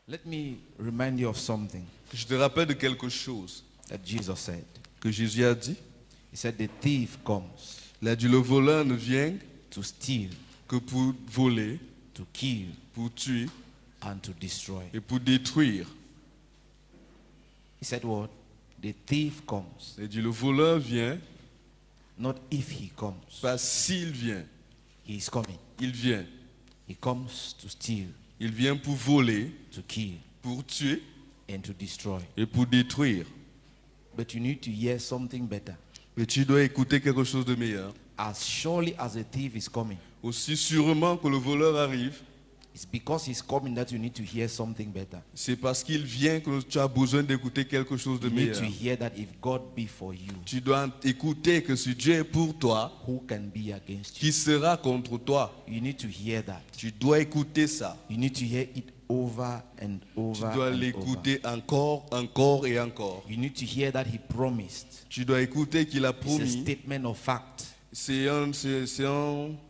Let me remind you of something Je te rappelle de quelque chose that Jesus said. que Jésus a dit. He said, the thief comes Il a dit, le voleur ne vient to steal, que pour voler, to kill, pour tuer and to destroy. et pour détruire. He said what? The thief comes. Il a dit, le voleur vient, Not if he comes. pas s'il vient. He is coming. Il vient. He comes to steal, Il vient pour voler, to kill, pour tuer and to destroy. et pour détruire. But you need to hear something better. Mais tu dois écouter quelque chose de meilleur. As surely as a thief is coming, Aussi sûrement que le voleur arrive, it's because he's coming that you need to hear something better. c'est parce qu'il vient que tu as besoin d'écouter quelque chose de You need to meilleur. hear that if God be for you, Tu dois écouter que si Dieu est pour toi, who can be against you? qui sera contre toi? You need to hear that. Tu dois écouter ça. You need to hear it over and Tu over dois and over. l'écouter encore, encore et encore. You need to hear that he promised. Tu dois écouter qu'il a It's a promis. statement of fact. C'est une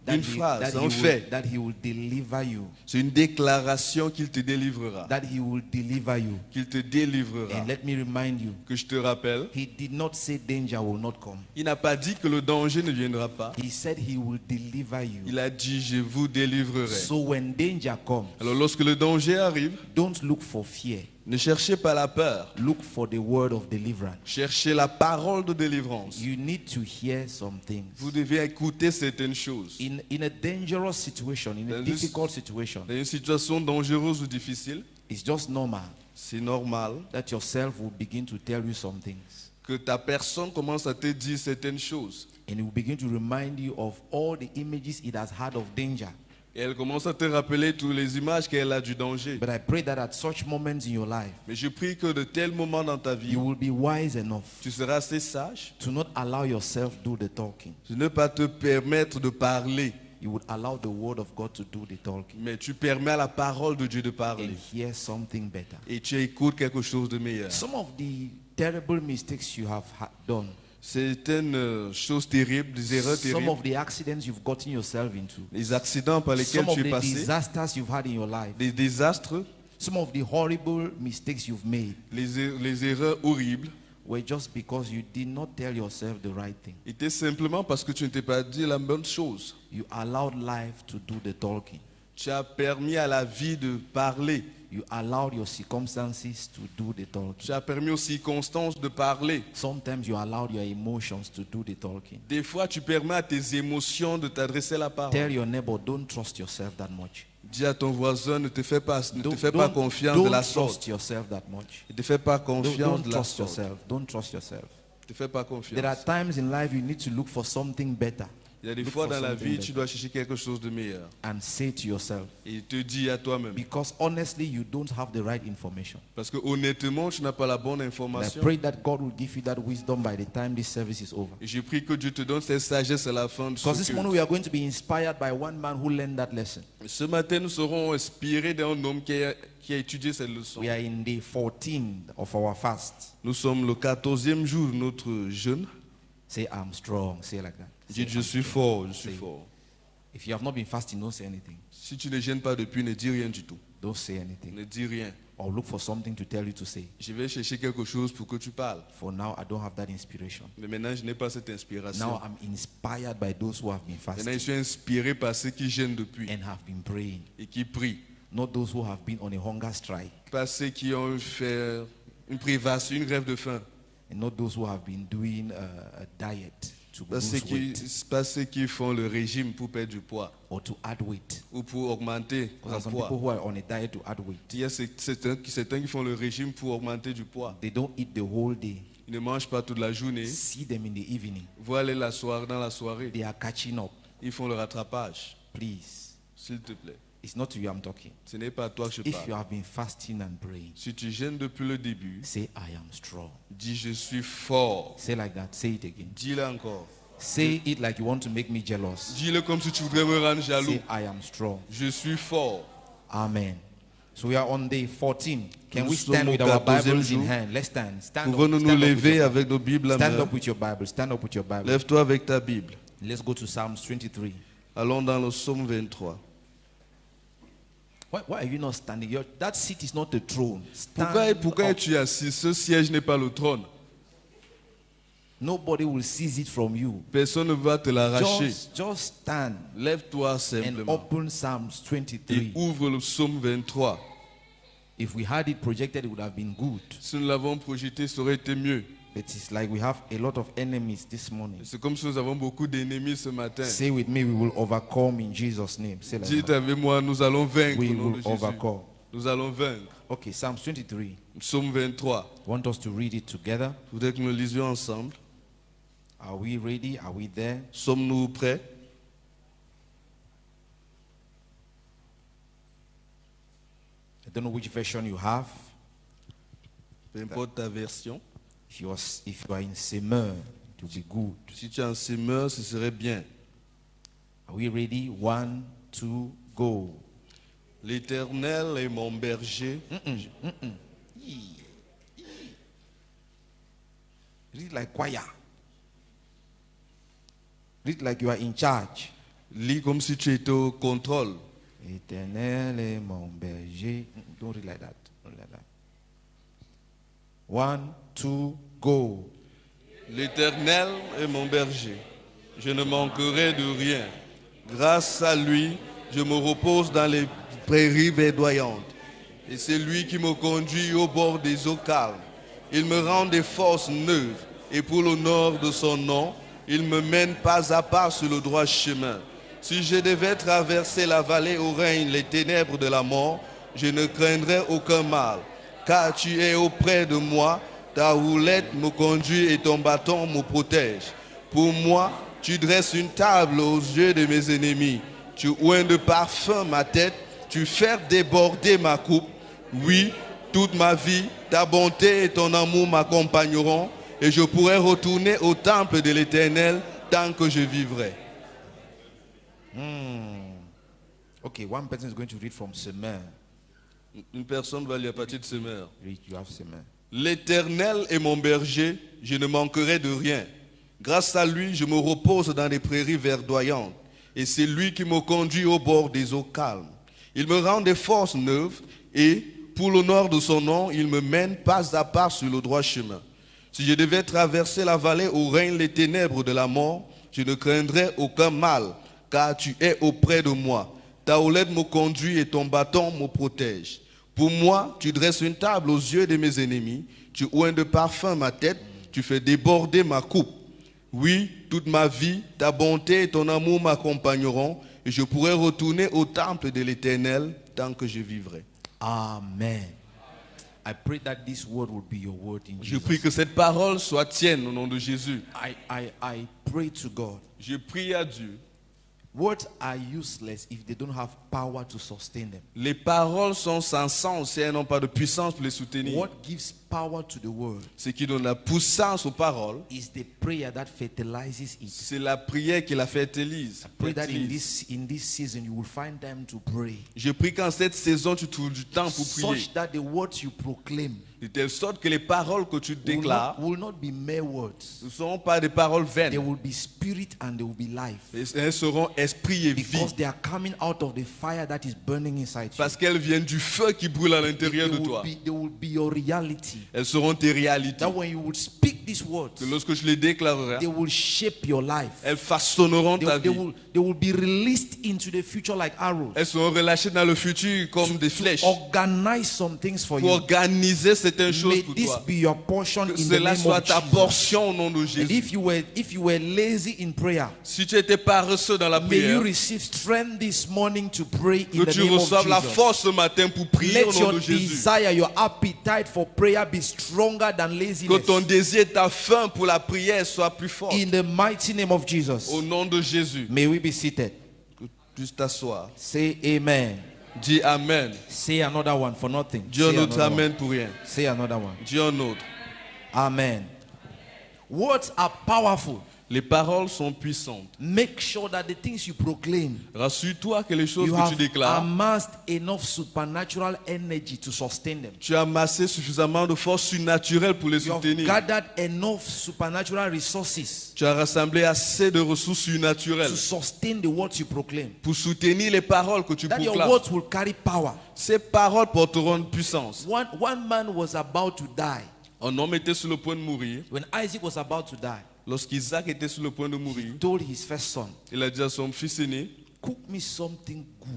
That phrase, un fait. that he will deliver you. C'est une déclaration qu'il te délivrera. That he will deliver you. Qu'il te délivrera. And let me remind you, Que je te rappelle, he did not say danger will not come. il n'a pas dit que le danger ne viendra pas. He said he will deliver you. Il a dit, je vous délivrerai. So when danger comes, Alors lorsque le danger arrive, don't look for fear. ne cherchez pas la peur. Look for the word of deliverance. Cherchez la parole de délivrance. You need to hear some things. Vous devez écouter certaines choses. In a dangerous situation, in a Dans difficult situation, Dans une situation dangereuse ou difficile, it's just normal c'est normal that yourself will begin to tell you some things. que ta personne commence à te dire certaines choses. And it will begin to remind you of all the images it has had of danger. Et elle commence à te rappeler toutes les images qu'elle a du danger. But I pray that at such moments in your life, Mais je prie que de tels moments dans ta vie, you will be wise enough tu seras assez sage to not allow yourself do the talking. de ne pas te permettre de parler, You would allow the word of God to do the talking mais tu permets à la parole de Dieu de parler. and hear something better. Et tu écoutes quelque chose de meilleur. Some of the terrible mistakes you have done, Certaines choses terribles, des erreurs some terribles, of the accidents you've gotten yourself into, les accidents par lesquels some of tu es the passé, disasters you've had in your life, des désastres, some of the horrible mistakes you've made les erreurs horribles, were just because you did not tell yourself the right thing. étaient simplement parce que tu ne t'es pas dit la bonne chose. You allowed life to do the talking. Tu as permis à la vie de parler. You allowed your circumstances to do the talking. Tu as permis aux circonstances de parler. Sometimes you allowed your emotions to do the talking. Des fois, tu permets à tes émotions de t'adresser la parole. Tell your neighbor, don't trust yourself that much. Dis à ton voisin, ne te fais pas Don't confiance de la trust sorte. yourself that much. Ne te fais pas confiance Don't de la trust sorte. yourself. Don't trust yourself. Ne te fais pas There are confiance. times in life you need to look for something better Il y a des Look fois for dans la something vie, better. tu dois chercher quelque chose de meilleur. and say to yourself, Et te dis à toi-même. because honestly you don't have the right information. Parce que honnêtement, tu n'as pas la bonne And I information. pray that God will give you that wisdom by the time this service is over. Et je prie que Dieu te donne cette sagesse à la fin de Because ce this culte. morning we are going to be inspired by one man who learned that lesson. Ce matin, nous serons inspirés d'un homme qui a étudié cette leçon. We are in day 14 of our fast. Nous sommes le 14e jour de notre jeûne. Say, I'm strong. Say it like that. Say, Dites, je I'm suis strong. fort, je suis Say- fort. If you have not been fasting, don't say anything. Si tu ne gênes pas depuis, ne dis rien du tout. Don't say anything. Ne dis rien. Or look for something to tell you to say. Je vais chercher quelque chose pour que tu parles. For now, I don't have that inspiration. Mais maintenant, je n'ai pas cette inspiration. Now I'm inspired by those who have been Maintenant, fasting je suis inspiré par ceux qui gênent depuis and have been praying. et qui prient. Not those who have been on a hunger strike. Pas ceux qui ont fait une privation, une grève de faim. And not those who have been doing a diet to Pas lose weight pas ceux qui font le régime pour perdre du poids or to add weight. ou pour augmenter Because there un are some poids. people who are on a diet to add weight. Il y a certains qui font le régime pour augmenter du poids. They don't eat the whole day. Ils ne mangent pas toute la journée. See them in the evening. Voilà dans la soirée. They are catching up. Ils font le rattrapage. Please. S'il te plaît. It's not to you I'm talking. Ce n'est pas à toi que je If you parle. have been fasting and praying, Si tu gênes depuis le début, say, I am strong. dis je suis fort. Say like that. Say it again. Dis-le encore. Say it like you want to make me jealous. Dis-le comme si tu voudrais me rendre jaloux. Say, I am strong. Je suis fort. Amen. So we are on day 14. Can Nous we stand sommes with au our 14e Bibles in jour. hand? Let's stand. Stand up. Pouvons-nous nous Stand up with lever your avec nos Bibles à Stand main? up with your Bible. Stand up with your Bible. Lève-toi avec ta Bible. Let's go to Psalms 23. Allons dans le psaume 23. Why are you not standing? That seat is not a throne. Pourquoi Up. es-tu assis? Ce siège n'est pas le trône. Nobody will seize it from you. Personne ne va te l'arracher. Just stand Lève-toi and simplement open Psalms 23. et ouvre le psaume 23. If we had it projected, it would have been good. Si nous l'avons projeté, ça aurait été mieux. But it's like we have a lot of enemies this morning. C'est comme si nous avons beaucoup d'ennemis ce matin. Say with me, we will overcome in Jesus' name. Say like Dites that. avec moi, nous allons vaincre We au nom de will Jésus. overcome. Nous allons vaincre. Okay, Psalms 23. Psaume 23. I want us to read it together. Je voudrais que nous le lisions ensemble. Are we ready? Are we there? Sommes-nous prêts? I don't know which version you have. Peu importe ta version. If you are in Semeur, it will be good. Si tu es en semeur, ce serait bien. Are we ready? 1, 2, go. L'Éternel est mon berger. Read like choir. Read like you are in charge. Lis comme si tu étais au contrôle. Éternel est mon berger. Don't read like that. Don't read like that. 1, 2, go. L'Éternel est mon berger. Je ne manquerai de rien. Grâce à lui, je me repose dans les prairies verdoyantes. Et c'est lui qui me conduit au bord des eaux calmes. Il me rend des forces neuves. Et pour l'honneur de son nom, il me mène pas à pas sur le droit chemin. Si je devais traverser la vallée où règnent les ténèbres de la mort, je ne craindrais aucun mal. Car tu es auprès de moi, ta houlette me conduit et ton bâton me protège. Pour moi, tu dresses une table aux yeux de mes ennemis. Tu oins de parfum ma tête, tu fais déborder ma coupe. Oui, toute ma vie, ta bonté et ton amour m'accompagneront et je pourrai retourner au temple de l'Éternel tant que je vivrai. Okay, one person is going to read from Semeur. Une personne va lire à partir de Semeur. Read, you have Semeur. L'Éternel est mon berger, je ne manquerai de rien. Grâce à lui, je me repose dans les prairies verdoyantes. Et c'est lui qui me conduit au bord des eaux calmes. Il me rend des forces neuves et, pour l'honneur de son nom, il me mène pas à pas sur le droit chemin. Si je devais traverser la vallée où règnent les ténèbres de la mort, je ne craindrais aucun mal, car tu es auprès de moi. Ta houlette me conduit et ton bâton me protège. Pour moi, tu dresses une table aux yeux de mes ennemis, tu oins de parfum ma tête, tu fais déborder ma coupe. Oui, toute ma vie, ta bonté et ton amour m'accompagneront et je pourrai retourner au temple de l'Éternel tant que je vivrai. Amen. I pray that this word will be your word in Je Jesus. prie que cette parole soit tienne au nom de Jésus. I pray to God. Je prie à Dieu. Words are useless if they don't have power to sustain them. Les paroles sont sans sens si elles n'ont pas de puissance pour les soutenir. What gives power to the word Ce qui donne la puissance aux paroles, is the prayer that fertilizes it. c'est la prière qui la fertilise. Pray that in this season you will find time to pray, Je prie qu'en cette saison, tu trouves du temps pour prier. such that the words you proclaim De telle sorte que les paroles que tu déclares will not be mere words. ne seront pas des paroles They vaines. will be spirit and they will be life. Elles seront esprit et vie. Because they are coming out of the fire that is burning inside you. Parce qu'elles viennent du feu qui brûle à l'intérieur de toi. They will be your reality. Elles seront tes réalités. That when you will speak these words, Que lorsque je les déclarerai, they will shape your life. elles façonneront ta They vie. will be released into the future like arrows. Elles seront relâchées dans le futur comme des flèches. Organize some things for Pour you. organiser certaines choses May pour this toi. be your portion Que in the cela name soit of ta Jesus. portion au nom de And Jésus. if you were lazy in prayer, Si tu étais paresseux dans la may you prière, receive strength this morning to pray in que the tu name of reçoives la Jesus. force ce matin pour prier au Let nom your de Jésus. desire, your appetite for prayer be stronger than Que laziness. ton désir, ta faim pour la prière soit plus fort. In the mighty name of Jesus. Au nom de Jésus. May we be seated. Que tu puisses t'asseoir. Say amen. Dis Amen. Say another one for nothing. Dis un Say autre another Amen one. pour rien. Say another one. Dis un autre. Amen. Words are powerful. Les paroles sont puissantes. Make sure that the things you proclaim, Rassure-toi que les choses you que tu have déclares, amassed enough supernatural energy to sustain them. tu as amassé suffisamment de force surnaturelle pour les You have soutenir. gathered enough supernatural resources Tu as rassemblé assez de ressources to surnaturelles sustain the words you proclaim. pour soutenir les paroles que tu That your proclames. words will carry power. Ces paroles porteront une puissance. One man was about to die. Un homme était sur le point de mourir. When Isaac was about to die, Lorsqu'Isaac était sur le point de mourir, he told his first son, il a dit à son fils aîné, cook me something good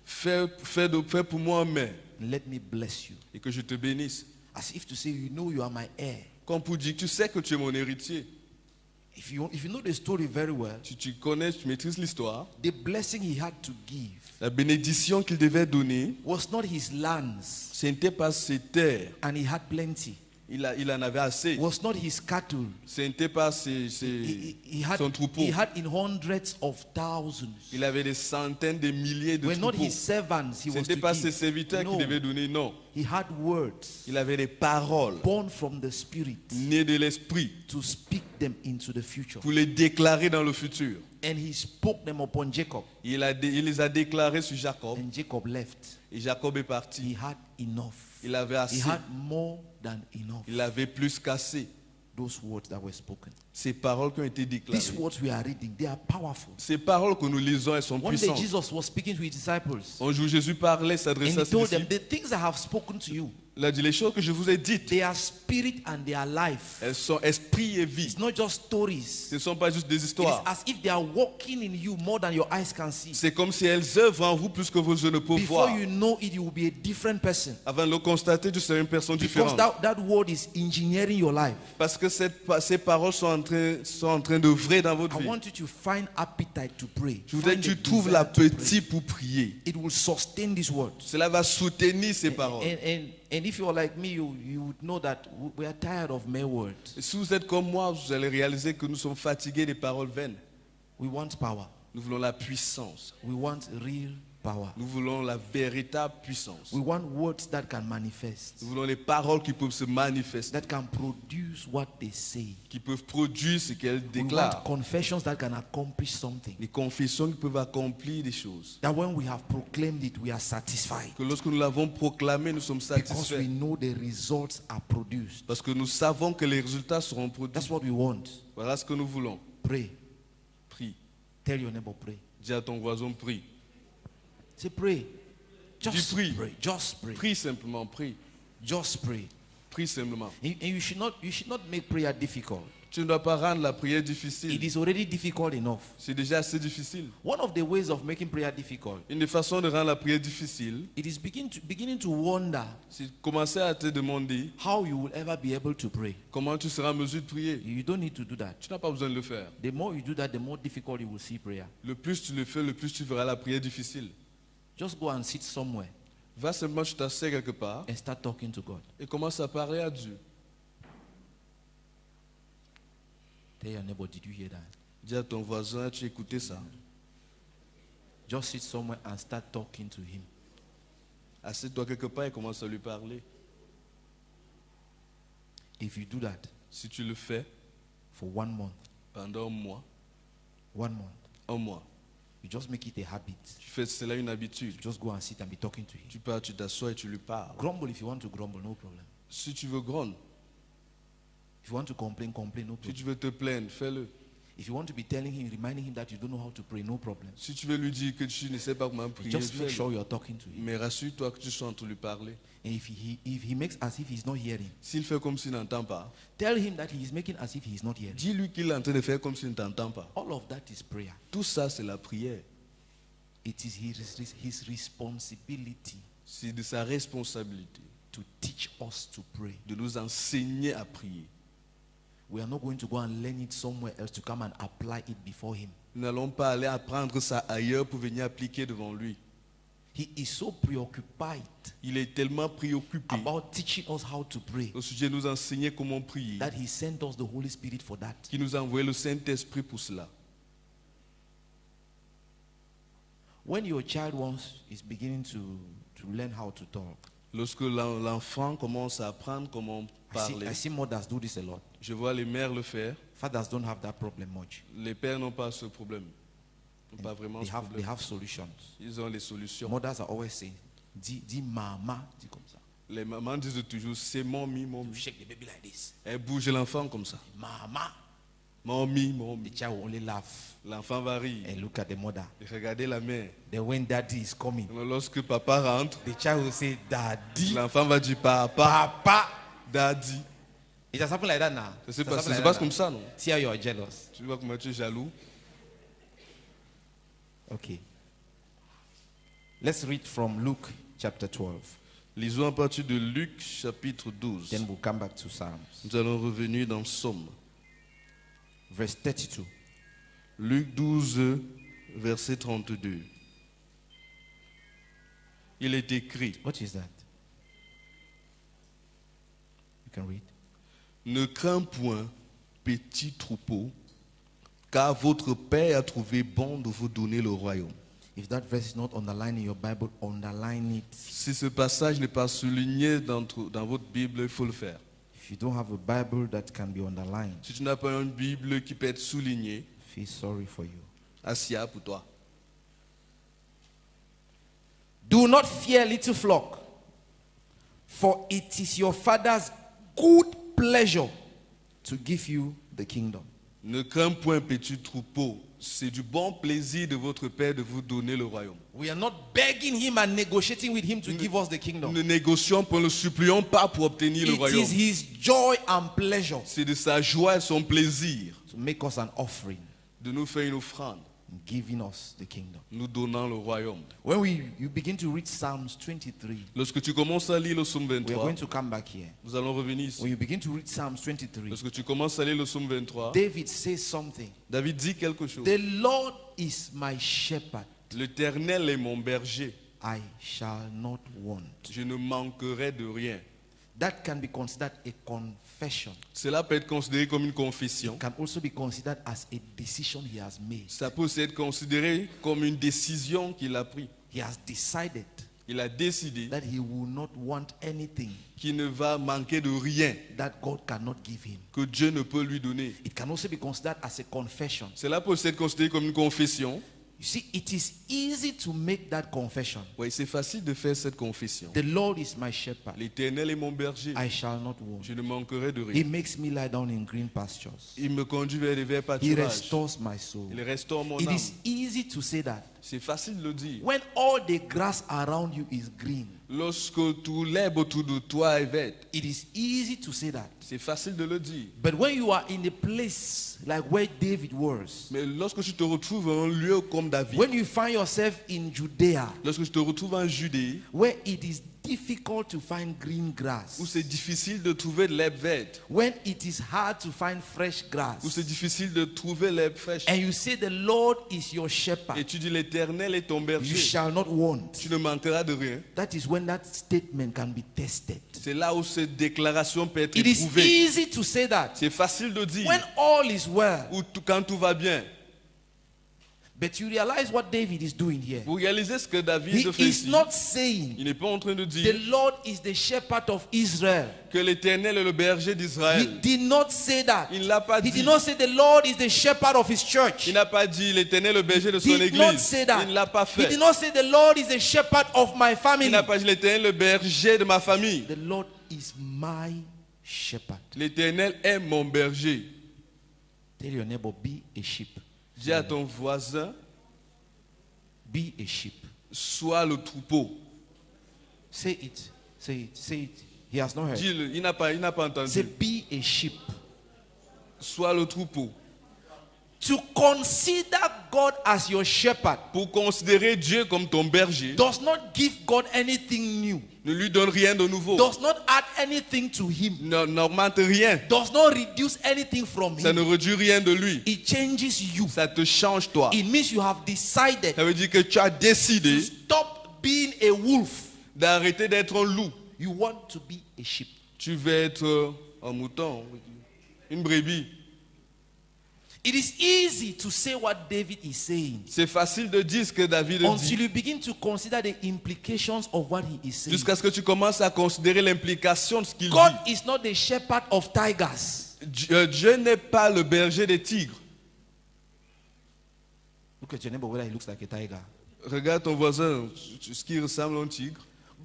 fais pour moi un mets and let me bless you. et que je te bénisse. As if to say, you know you are my heir. Comme pour dire, tu sais que tu es mon héritier. If you know the story very well, Si tu connais, tu maîtrises l'histoire, the blessing he had to give la bénédiction qu'il devait donner, was not his lands, ce n'était pas ses terres. and he had plenty. Il en avait assez. It was not his cattle. Ce n'était pas son troupeau. He had in hundreds of thousands. Il avait des centaines de milliers de Were not troupeaux. his servants he Ce was n'était to pas give. ses serviteurs No, qui devaient donner, non. he had words Il avait des paroles born from the Spirit nées de l'esprit to speak them into the future. pour les déclarer dans le futur. And he spoke them upon Jacob. Il les a déclarés sur Jacob And Jacob left. et Jacob est parti. He had enough. Il avait He assez. had more than enough. Il avait plus qu'assez. Those words that were spoken. Ces paroles qui ont été déclarées. These words we are reading, they are powerful. Ces paroles que nous lisons, elles sont One day puissantes. Jesus was speaking to his disciples. Un jour, Jésus parlait, And s'adressait he à ses told them, disciples. the things I have spoken to you, Il a dit, les choses que je vous ai dites, they are spirit and they are life. elles sont esprit et vie. It's not just stories. Ce ne sont pas juste des It is histoires. as if they are walking in you more than your eyes can see. C'est comme si elles œuvrent en vous plus que vos yeux ne peuvent Before voir. you know it, you will be a different person. Avant de le constater, tu seras une personne Because différente. that word is engineering your life. Parce que ces paroles sont en train d'œuvrer dans votre I vie. want you to find appetite to pray. Je voudrais Find que tu the trouves desire to l'appétit pour prier. pray. It will sustain these words. Cela va soutenir ces paroles. And if you're like me, you would know that we are tired of mere words. Et si vous êtes comme moi, vous allez réaliser que nous sommes fatigués des paroles vaines. We want power. Nous voulons la puissance. We want real power. Nous voulons la véritable puissance. We want words that can manifest, Nous voulons les paroles qui peuvent se manifester, that can produce what they say. qui peuvent produire ce qu'elles We want déclarent. confessions that can accomplish something. Les confessions qui peuvent accomplir des choses. That when we have proclaimed it, we are satisfied. Que lorsque nous l'avons proclamé, nous sommes Because satisfaits. we know the results are produced. Parce que nous savons que les résultats seront That's produits. what we want. Voilà ce que nous voulons. Pray. Prie. Tell your neighbor, pray. Dis à ton voisin, prie. Say, pray. Just pray. pray. Just pray. Prie simplement, prie. Just pray. Prie simplement. And you should not make prayer difficult. Tu ne dois pas rendre la prière It difficile. is already difficult enough. C'est déjà assez difficile. One of the ways of making prayer difficult, Une des façons de rendre la prière difficile, it is beginning to wonder c'est de commencer à te demander how you will ever be able to pray. comment tu seras en mesure de prier. You don't need to do that. Tu n'as pas besoin de le faire. The more you do that, the more difficult you will see prayer. Le plus tu le fais, le plus tu verras la prière difficile. Just go and sit somewhere Va simplement, tu t'assieds quelque part and start talking to God. et commence à parler à Dieu. Tell your neighbor, did you hear that? Dis à ton voisin, tu as écouté ça. Just sit somewhere and start talking to him. Assieds-toi quelque part et commence à lui parler. If you do that Si tu le fais for 1 month, pendant 1 month, un mois, you just make it a habit. tu fais cela une habitude. Just go and sit and be talking to him. Tu pars, tu t'assois et tu lui parles. Grumble if you want to grumble, no problem. Si tu veux gronde, If you want to complain, complain, no si problem. tu veux te plaindre, fais-le. If you want to be telling him, reminding him that you don't know how to pray, no problem. Si tu veux lui dire que tu ne sais pas comment prier, Just make fais-le. sure you're talking to him. Mais rassure-toi que tu sois en train de lui parler. And if he makes as if he's not hearing, S'il fait comme s'il n'entend pas, tell him that he is making as if he is not hearing. dis-lui qu'il est en train de faire comme s'il ne t'entend pas. All of that is prayer. Tout ça, c'est la prière. It is his responsibility C'est de sa responsabilité to teach us to pray. de nous enseigner à prier. We are not going to go and learn it somewhere else to come and apply it before him. Nous n'allons pas aller apprendre ça ailleurs pour venir appliquer devant lui. He is so preoccupied Il est tellement préoccupé about teaching us how to pray au sujet de nous enseigner comment prier that he sent us the Holy Spirit for that. qu'il nous a envoyé le Saint-Esprit pour cela. When your child is beginning to learn how to talk, Lorsque l'enfant commence à apprendre comment parler, I see mothers do this a lot. je vois les mères le faire. Fathers don't have that problem much. Les pères n'ont pas ce problème. N'ont pas vraiment They ce have problème. solutions. Ils ont les solutions. Mothers are always saying, dis mama, dis comme ça. Les mamans disent toujours, c'est mommy, You mommy. shake the baby like this. Elle bouge l'enfant comme ça. Mama. Mommy, The mommy. child will only laugh L'enfant va rire. and look at the mother. Et regardez la mère. Then when daddy is coming, Alors, lorsque papa rentre, the child will say, daddy, l'enfant va dire papa, papa. daddy. It has happened like that now. Ça se It has passe, happened ça se like passe that comme now. ça, non? See how you are jealous. Tu vois comment tu es jaloux. Okay. Let's read from Luke chapter 12. Lisons à partir de Luc chapitre 12. Then we'll come back to Psalms. Nous allons revenir dans Somme. Verse 32. Luc 12, verset 32. Il est écrit, What is that? You can read. ne crains point, petit troupeau, car votre Père a trouvé bon de vous donner le royaume. If that verse is not underlined in your Bible, underline it. Si ce passage n'est pas souligné dans votre Bible, il faut le faire. If you don't have a Bible that can be underlined, Si tu n'as pas une Bible qui peut être soulignée, feel sorry for you. Assia pour toi. Do not fear, little flock, for it is your Father's good pleasure to give you the kingdom. Ne crains point, petit troupeau, c'est du bon plaisir de votre Père de vous donner le royaume. We are not begging him and negotiating with him to give us the Nous kingdom. ne négocions pas, ne supplions pas pour obtenir le It royaume. is his joy and pleasure C'est de sa joie et son plaisir to make us an offering, de nous faire une offrande, giving us the kingdom. nous donnant le royaume. When you begin to read Psalms 23, Lorsque tu commences à lire le psaume we are 23, going to come back here. nous allons revenir ici. When you begin to read Psalms 23, Lorsque tu commences à lire le psaume 23, David says something. David dit quelque chose. The Lord is my shepherd. L'Éternel est mon berger, I shall not want. je ne manquerai de rien. That can be considered a confession. Cela peut être considéré comme une confession. Can also be considered as a decision he has made. Ça peut aussi être considéré comme une décision qu'il a prise. He has decided Il a décidé that he will not want anything qu'il ne va manquer de rien that God cannot give him. que Dieu ne peut lui donner. It can also be considered as a confession. Cela peut aussi être considéré comme une confession. You see, it is easy to make that confession. Oui, c'est facile de faire cette confession. The Lord is my shepherd. L'Éternel est mon berger, I shall not want. je ne manquerai de He rien. makes me lie down in green pastures. Il me conduit vers les verts He pâturages. restores my soul. Il restaure mon It âme. is easy to say that C'est facile de le dire. when all the grass around you is green. Lorsque tout l'herbe autour de toi est verte, It is easy to say that. c'est facile de le dire. But when you are in a place like where David was, Mais lorsque tu te retrouves en un lieu comme David, when you find yourself in Judea, lorsque tu te retrouves en Judée, where it is difficult to find green où grass, c'est difficile de trouver de l'herbe verte, when it is hard to find fresh où grass, c'est difficile de trouver l'herbe fraîche, and you say the Lord is your et shepherd, tu dis l'Éternel est ton you berger, shall not want. tu ne manqueras de rien. That is when that statement can be tested. C'est là où cette déclaration peut être It is éprouvée. easy to say that C'est facile de dire when all is well, quand tout va bien. but you realize what David is doing here. Vous réalisez ce que David He fait is ici. not saying Il n'est pas en train de the dire Lord is the shepherd of Israel. que l'Éternel est le berger He d'Israël. did not say that. Il ne l'a pas He dit. did not say the Lord is the shepherd of his church. Il n'a pas dit l'Éternel est le berger de He son did not église. say that. Il ne l'a pas He fait. did not say the Lord is the shepherd of my Il family. n'a pas dit l'Éternel est le berger de ma famille. The Lord is my shepherd. L'Éternel est mon berger. Tell your neighbor, be a sheep. Dis à ton voisin, Be a sheep. sois le troupeau. Say it. Say it. Say it. He has not heard. Dis-le, il n'a pas Say, entendu. be a sheep. Sois le troupeau. To consider God as your shepherd Pour considérer Dieu comme ton berger, does not give God anything new, ne lui donne rien de nouveau. does not add anything to him, N'augmente rien. does not reduce anything from Ça ne him. réduit rien de lui. It changes you. Ça te change toi. It means you have decided Ça veut dire que tu as to décidé stop being a wolf. d'arrêter d'être un loup. You want to be a sheep. Tu veux être un mouton, une brebis. It is easy to say what David is saying C'est facile de dire ce que David dit until you begin to consider the implications of what he is saying. jusqu'à ce que tu commences à considérer l'implication de ce qu'il God dit. is not the shepherd of tigers. Dieu n'est pas le berger des tigres. Look at your neighbor whether he looks like a tiger. Regarde ton voisin, ce qui ressemble à un tigre.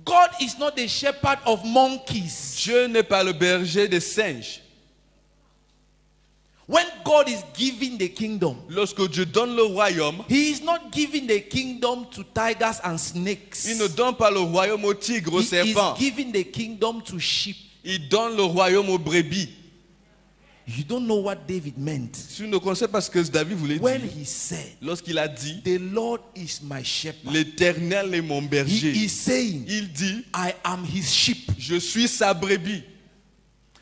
God is not the shepherd of monkeys. Dieu n'est pas le berger des singes. When God is giving the kingdom, Lorsque Dieu donne le royaume, he is not giving the kingdom to tigers and snakes. il ne donne pas le royaume aux tigres, aux He is serpents. giving the kingdom to sheep. Il donne le royaume aux brebis. You don't know what David meant Tu ne connais pas ce que David voulait when dire. he said, Lorsqu'il a dit, the Lord is my shepherd. l'Éternel est mon He berger. is saying, Il dit, I am his sheep. je suis sa brebis.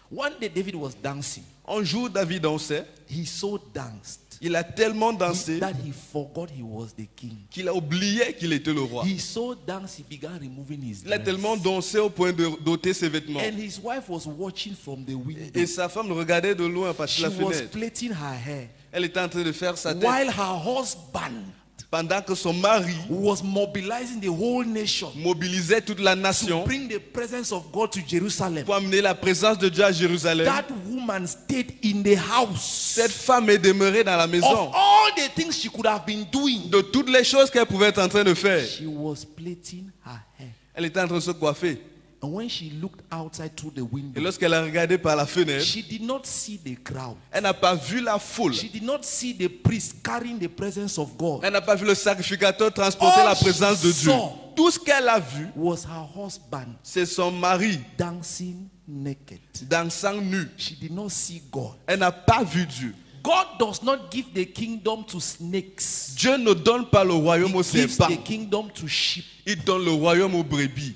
One day David was dancing. Un jour, David dansait. He so danced Il a tellement dansé that he forgot he was the king. qu'il a oublié qu'il était le roi. He so danced, he began removing his Il a dress. tellement dansé au point d'ôter ses vêtements. And his wife was watching from the window. Et sa femme le regardait de loin par She la was fenêtre. plaiting her hair Elle était en train de faire sa tête. while her husband Pendant que son mari was mobilizing the whole nation mobilisait toute la to nation bring the presence of God to Jerusalem. pour amener la présence de Dieu à Jérusalem. That woman stayed in the house. Cette femme est demeurée dans la Of maison. all the things she could have been doing, De toutes les choses qu'elle pouvait être en train de faire, she was plaiting her hair. elle était en train de se coiffer. And when she looked outside through the Et window, lorsqu'elle a regardé par la fenêtre, she did not see the crowd. elle n'a pas vu la foule. She did not see the priest carrying the presence of God. Elle n'a pas vu le sacrificateur transporter All la présence de she Dieu. saw Tout ce qu'elle a vu, Was her husband c'est son mari dancing naked. dansant nu. She did not see God. Elle n'a pas vu Dieu. God does not give the kingdom to snakes. Dieu ne donne pas le royaume aux He gives serpents. the kingdom to sheep. Il donne le royaume aux brebis.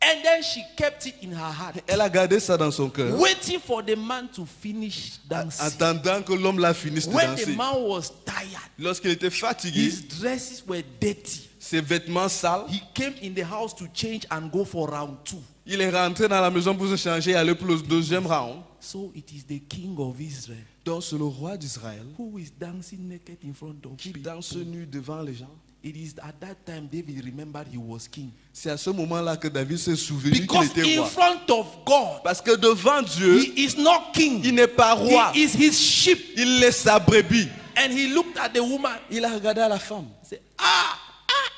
And then she kept it in her heart, Elle a gardé ça dans son cœur, waiting for the man to finish dancing. attendant que l'homme la finisse de When the danser. man was tired, Lorsqu'il était fatigué, his dresses were dirty. ses vêtements sales, He came in the house to change and go for round 2. il est rentré dans la maison pour se changer et aller pour le deuxième round. So it is the king of Israel Donc c'est le roi d'Israël who is dancing naked in front of qui people. danse nu devant les gens. It is at that time David remembered he was king. C'est à ce moment-là que David s'est souvenu qu'il Because était in roi. front of God, Parce que devant Dieu, he is not king. il n'est pas roi. He is his sheep. Il est sa brebis. And he looked at the woman. Il a regardé à la femme. Said,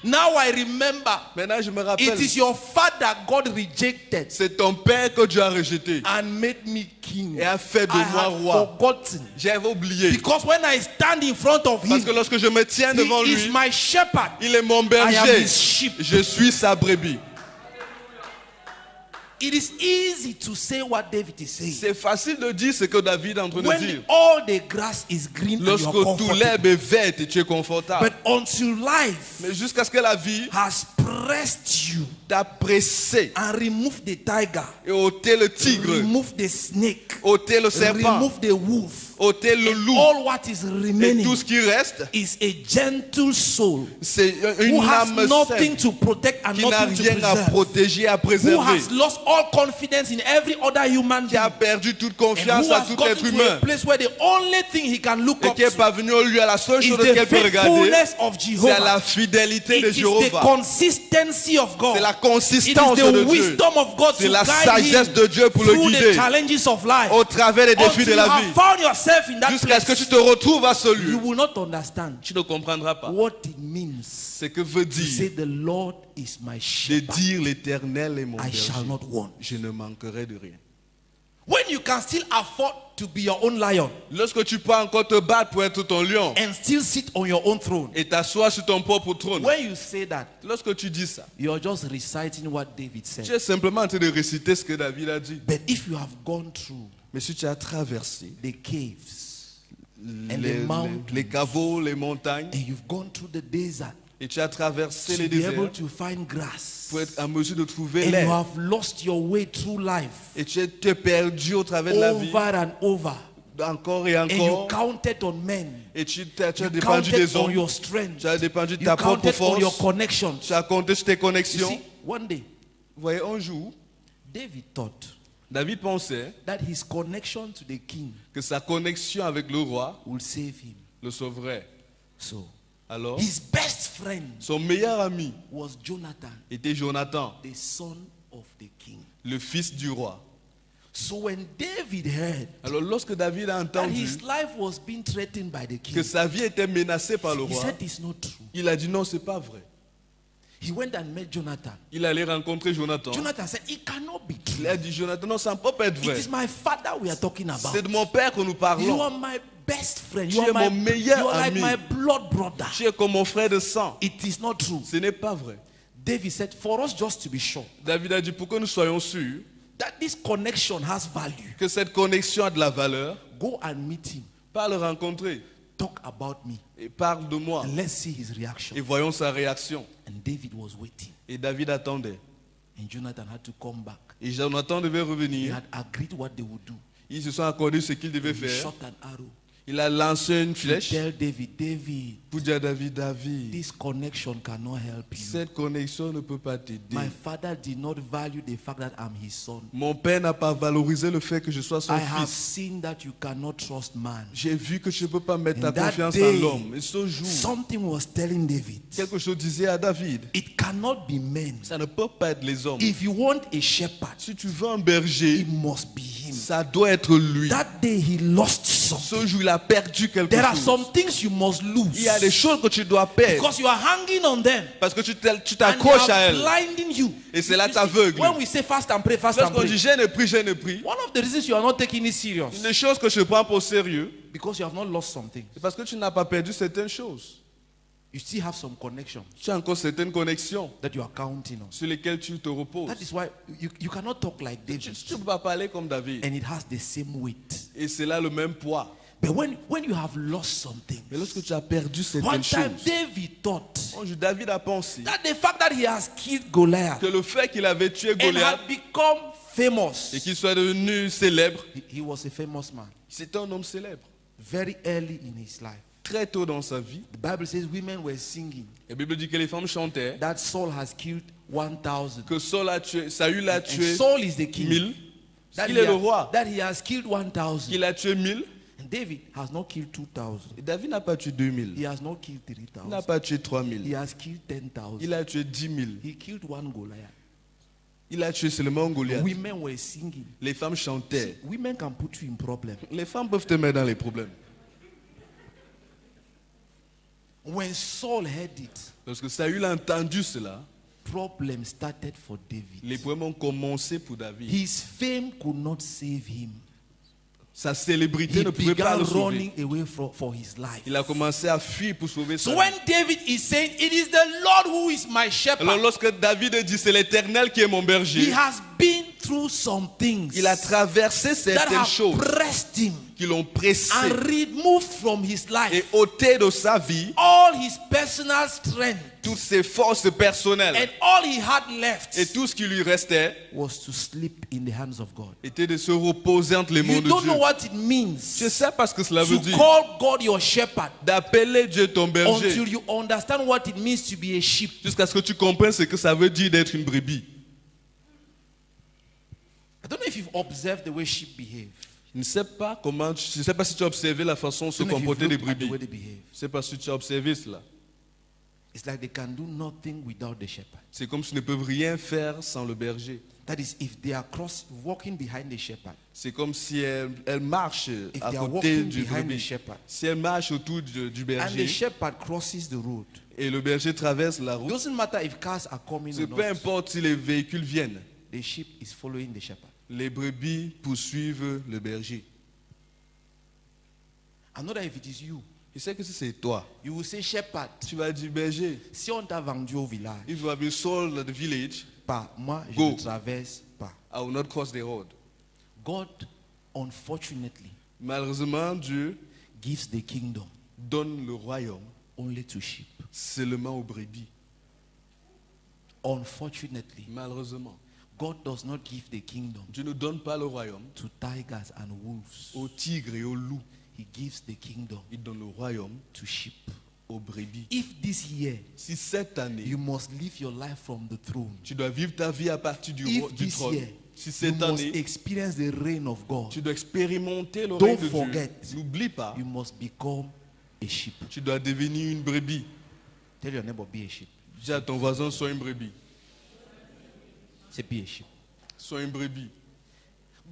now I remember. Maintenant je me It rappelle, is your father God rejected c'est ton père que Dieu a rejeté and made me king. et a fait de I moi had roi. forgotten. J'avais oublié. Because when I stand in front of Parce him, que lorsque je me tiens devant he is lui, my shepherd. il est mon I am berger. his sheep. Je suis sa brebis. It is easy to say what David is saying. C'est facile de dire ce que David est en train de When dire. all the grass is green and Lorsque you're tout comfortable. l'herbe est verte et tu es confortable. But until life Mais jusqu'à ce que la vie has pressed you t'a pressé and removed the tiger, et ôté le tigre, remove the snake, ôté le serpent, remove the wolf, ôté le loup. all what is Et remaining tout ce qui reste, is a gentle soul c'est who une has âme nothing sainte to protect and qui n'a nothing to rien à preserve, protéger, à who préserver, has lost all confidence in every other human qui a being, perdu toute and confiance who à has tout gotten être to a humain place where the only thing he can look et up qui est to parvenu au lieu à la seule is chose the qu'elle peut regarder, faithfulness of c'est à la Jehovah. fidélité It de is the Jéhovah. consistency of God. C'est la It is consistance the de Dieu. wisdom of God C'est to la guide sagesse him de Dieu pour le through the guider challenges of life. au travers des défis Until de la you have vie. found yourself in that Jusqu'à ce que place, tu te retrouves à you celui, will not understand tu ne comprendras pas what it means ce que veut to say dire the Lord is my de shepherd. dire l'Éternel est mon I shall berger. not want. Je ne manquerai de rien. When you can still afford to be your own lion Lorsque tu peux encore te battre pour être ton lion and still sit on your own throne, et t'asseoir sur ton propre trône, when you say that, lorsque tu dis ça, you're just reciting what David tu said. es simplement en train de réciter ce que David a dit. But if you have gone through Mais si tu as traversé the caves and les, the mountains les caveaux, les montagnes, and you've gone through the desert et tu as traversé to les be able déserts to find grass, pour être en mesure de trouver and you l'air, have lost your way through life et tu es perdu au travers de la vie, over and over, encore et and you encore, counted on men, et tu as you dépendu counted des on hommes, your strength, tu as dépendu de you ta propre counted on your force, connections. tu as compté sur tes You connexions. see, one day Vous voyez, un jour, David thought, David pensait that his connection to the king que sa connexion avec le roi will save him. le sauverait. So, Alors, his best friend son meilleur ami was Jonathan, était Jonathan, the son of the king. le fils du roi. So when David heard Alors, lorsque David a that entendu his life was being threatened by the que king, sa vie était menacée par le he roi, said it's not true. il a dit non, c'est pas vrai. He went and met Jonathan. Il allait rencontrer Jonathan. Jonathan said, it cannot be Il true. a dit Jonathan, non, ça ne peut pas être It vrai. is my father we are talking about. C'est de mon père que nous You parlons. are my best friend. Tu You es are, my, mon meilleur you are like ami. my blood brother. Tu es comme mon frère de sang. It is not true. Ce n'est pas vrai. David said, for us just to be sure David a dit pour que nous soyons sûrs that this connection has value, que cette connexion a de la valeur, go and meet him. pas le rencontrer Talk about me. et parle de moi And let's see his reaction. et voyons sa réaction. And David was waiting. Et David attendait. And Jonathan had to come back. Et Jonathan devait They revenir. had agreed what they would do. Ils se sont accordés ce qu'ils devaient He faire. shot an arrow. Il a lancé une flèche Tell David, David, pour dire à David, David, this connection cannot help you. cette connexion ne peut pas t'aider. My father did not value the fact that I'm his son. Mon père n'a pas valorisé le fait que je sois son I have fils. seen that you cannot trust man. J'ai vu que je ne peux pas mettre ta And that confiance day, en l'homme. Et ce jour, something was telling David, quelque chose disait à David, it cannot be men. ça ne peut pas être les hommes. If you want a shepherd, Si tu veux un berger, it must be him. ça doit être lui. That day he lost something. Ce jour, il a perdu quelque There are chose. some things you must lose Il y a des choses que tu dois perdre because you are hanging on them. parce que tu And they t'accroches à are elles. blinding you. Et c'est là You see, t'aveugle. when we say fast and pray, fast and Lorsqu'on dit pray, je ne prie, one of the reasons you are not taking it serious une des choses que je prends pour sérieux, because you have not lost something. c'est parce que tu n'as pas perdu certaines choses. You still have some connection Tu as encore certaines connexions that you are counting on. sur lesquelles tu te reposes. That is why you cannot talk like Tu David, ne peux pas parler comme David. and it has the same weight. Et c'est là le même poids. But when you have lost something, Mais lorsque tu as perdu one certaines time choses, David thought David a pensé that the fact that he has killed Goliath que le fait qu'il avait tué and Goliath had become famous, et qu'il soit devenu célèbre, he was a famous man c'est un homme célèbre. very early in his life. Très tôt dans sa vie, The Bible says women were singing la Bible dit que les femmes chantaient that Saul has killed 1,000. que Saül a And tué Saul is the king. 1000, That qu'il he, est le roi, that he has killed 1,000. qu'il a tué 1000. And David has not killed 2,000. Et David n'a pas tué 2000, He has not killed il n'a 3,000. pas tué He 3000, has killed 10,000. il a tué 10 000, He killed one Goliath. il a tué seulement Goliath. Women were singing. Les femmes chantaient. Women can put you in problem. Les femmes peuvent te mettre dans les problèmes. When Saul heard it, Lorsque Saül a entendu cela, problem started for les David. problèmes ont commencé pour David. His fame could not save him. Sa célébrité He ne pouvait pas began le sauver. running away for his life. Il a commencé à fuir pour sauver sa So vie. when David is saying, it is the Lord who is my Alors shepherd, lorsque David dit c'est l'Éternel qui est mon he berger, has been through some things il a traversé that certaines have choses pressed him qui l'ont pressé and removed from his et life ôté de sa vie all his personal strength, toutes ses forces personnelles. and all he had left Et tout ce qui lui restait was to sleep in the hands of God. était de se reposer entre les mains You de don't Dieu. know what it means Je sais pas ce que cela veut to dire. call God your shepherd D'appeler Dieu ton berger until you understand what it means to be a sheep. jusqu'à ce que tu comprennes ce que ça veut dire d'être une brebis. I don't know if you've observed the way sheep behave. Je ne sais pas comment, je ne sais pas si tu as observé la façon de se I don't know if comporter you've des looked at the brebis. way they behave. Je ne sais pas si tu as observé cela. It's like they can do nothing without the shepherd. C'est comme s'ils ne peuvent rien faire sans le berger. That is, if they are walking behind the shepherd, C'est comme si elles marchent if à they are côté walking du behind the brebis. shepherd, Si elles marchent autour du and the berger shepherd crosses the road, et le berger traverse la it route, doesn't matter if cars are coming c'est or peu not. importe si les véhicules viennent, The sheep is following the shepherd. les brebis poursuivent le berger. I know that if it is you, Je sais que si c'est toi, you will say, shepherd, tu vas dire berger, si on t'a vendu au village, if you have been sold at the village, pas, moi, je Go. ne traverse pas. I will not cross the road. God, unfortunately, Malheureusement, Dieu gives the kingdom donne le royaume only to sheep. seulement aux brebis. Unfortunately, Malheureusement, God does not give the kingdom Dieu ne donne pas le royaume to tigers and wolves. aux tigres et aux loups. He gives the kingdom Il donne le royaume to sheep. aux brebis. If this year Si cette année, you must live your life from the throne, tu dois vivre ta vie à partir if du this trône, year Si you cette must année, experience the reign of God. tu dois expérimenter le Don't règne de forget. Dieu. N'oublie pas, You must become a sheep. tu dois devenir une brebis. Tell your neighbor, be a sheep. Dis à ton voisin, sois une brebis. Say, be a sheep. Sois une brebis.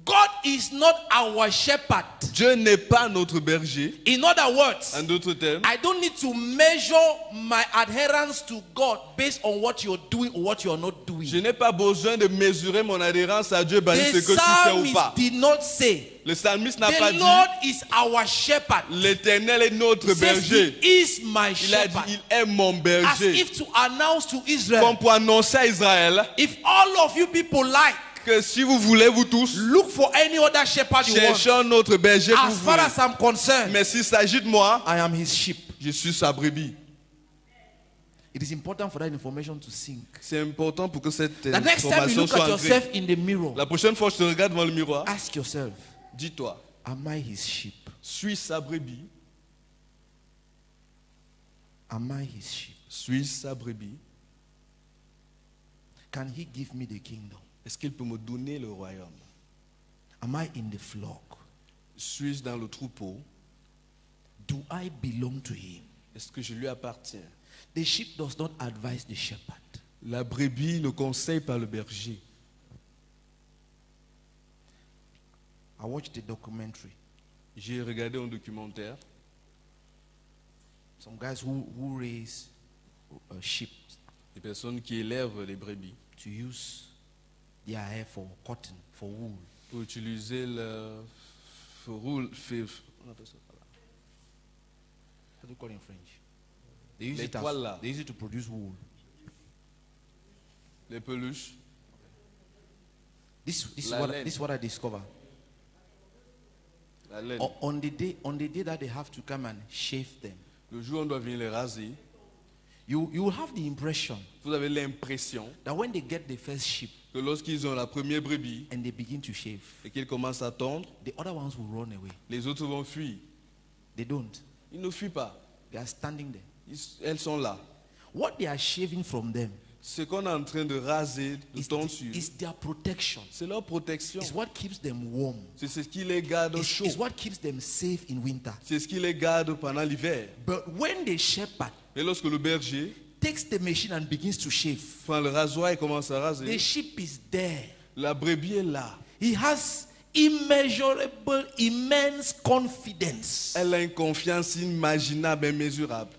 God is not our shepherd. Dieu n'est pas notre berger. In other words, En d'autres termes, I don't need to measure my adherence to God based on what you're doing or what you're not doing. je n'ai pas besoin de mesurer mon adhérence à Dieu basé The sur ce que tu fais ou psalmist pas. did not say, Le psalmiste n'a pas the dit, Lord is our shepherd. l'Éternel est notre He says, berger. he is my Il a dit, shepherd. il est mon As berger. if to announce to Israel, Comme pour annoncer à Israël if all of you people like, que si vous voulez, vous tous, look for any other shepherd you want. cherchez notre berger pour As vous. far as I'm concerned, Mais s'il s'agit de moi, I am his sheep. je suis sa brebis. It is important for that information to sink. C'est important pour que cette The next time you information look soit at ancrée. yourself in the mirror, La prochaine fois que je te regarde devant le miroir, ask yourself, dis-toi, am I his sheep? suis sa brebis, Am I his sheep? suis sa brebis. Can he give me the kingdom? Est-ce qu'il peut me donner le royaume? Am I in the flock? Suis-je dans le troupeau? Do I belong to him? Est-ce que je lui appartiens? The sheep does not advise the shepherd. La brebis ne conseille pas le berger. I watched a documentary. J'ai regardé un documentaire. Some guys who raise sheep Des personnes qui élèvent les brebis to use their hair for cotton, for wool. pour utiliser le roule. On appelle ça quoi là? How do you call it in French? They use, Les it as, toiles là. they use it to produce wool. Les peluches. This is La what laine. this is what I discovered. La laine. On the day that they have to come and shave them, Le jour où on doit venir les raser, you will have the impression vous avez l'impression that when they get the first sheep que lorsqu'ils ont la première brebis and they begin to shave, et qu'ils commencent à tondre, the other ones will run away. les autres vont fuir. They don't. Ils ne fuient pas. They are standing there. Elles sont là. What they are shaving from them Ce qu'on est en train de raser, de tondre sur, is their protection. c'est leur protection. It's what keeps them warm. C'est ce qui les garde It's, chaud. it's what keeps them safe in winter. C'est ce qui les garde pendant l'hiver. But when the shepherd Mais lorsque le berger takes the machine and begins to shave, prend le rasoir et commence à the raser, sheep is there. la brebis est là. He has immeasurable, immense confidence. Elle a une confiance inimaginable, immesurable.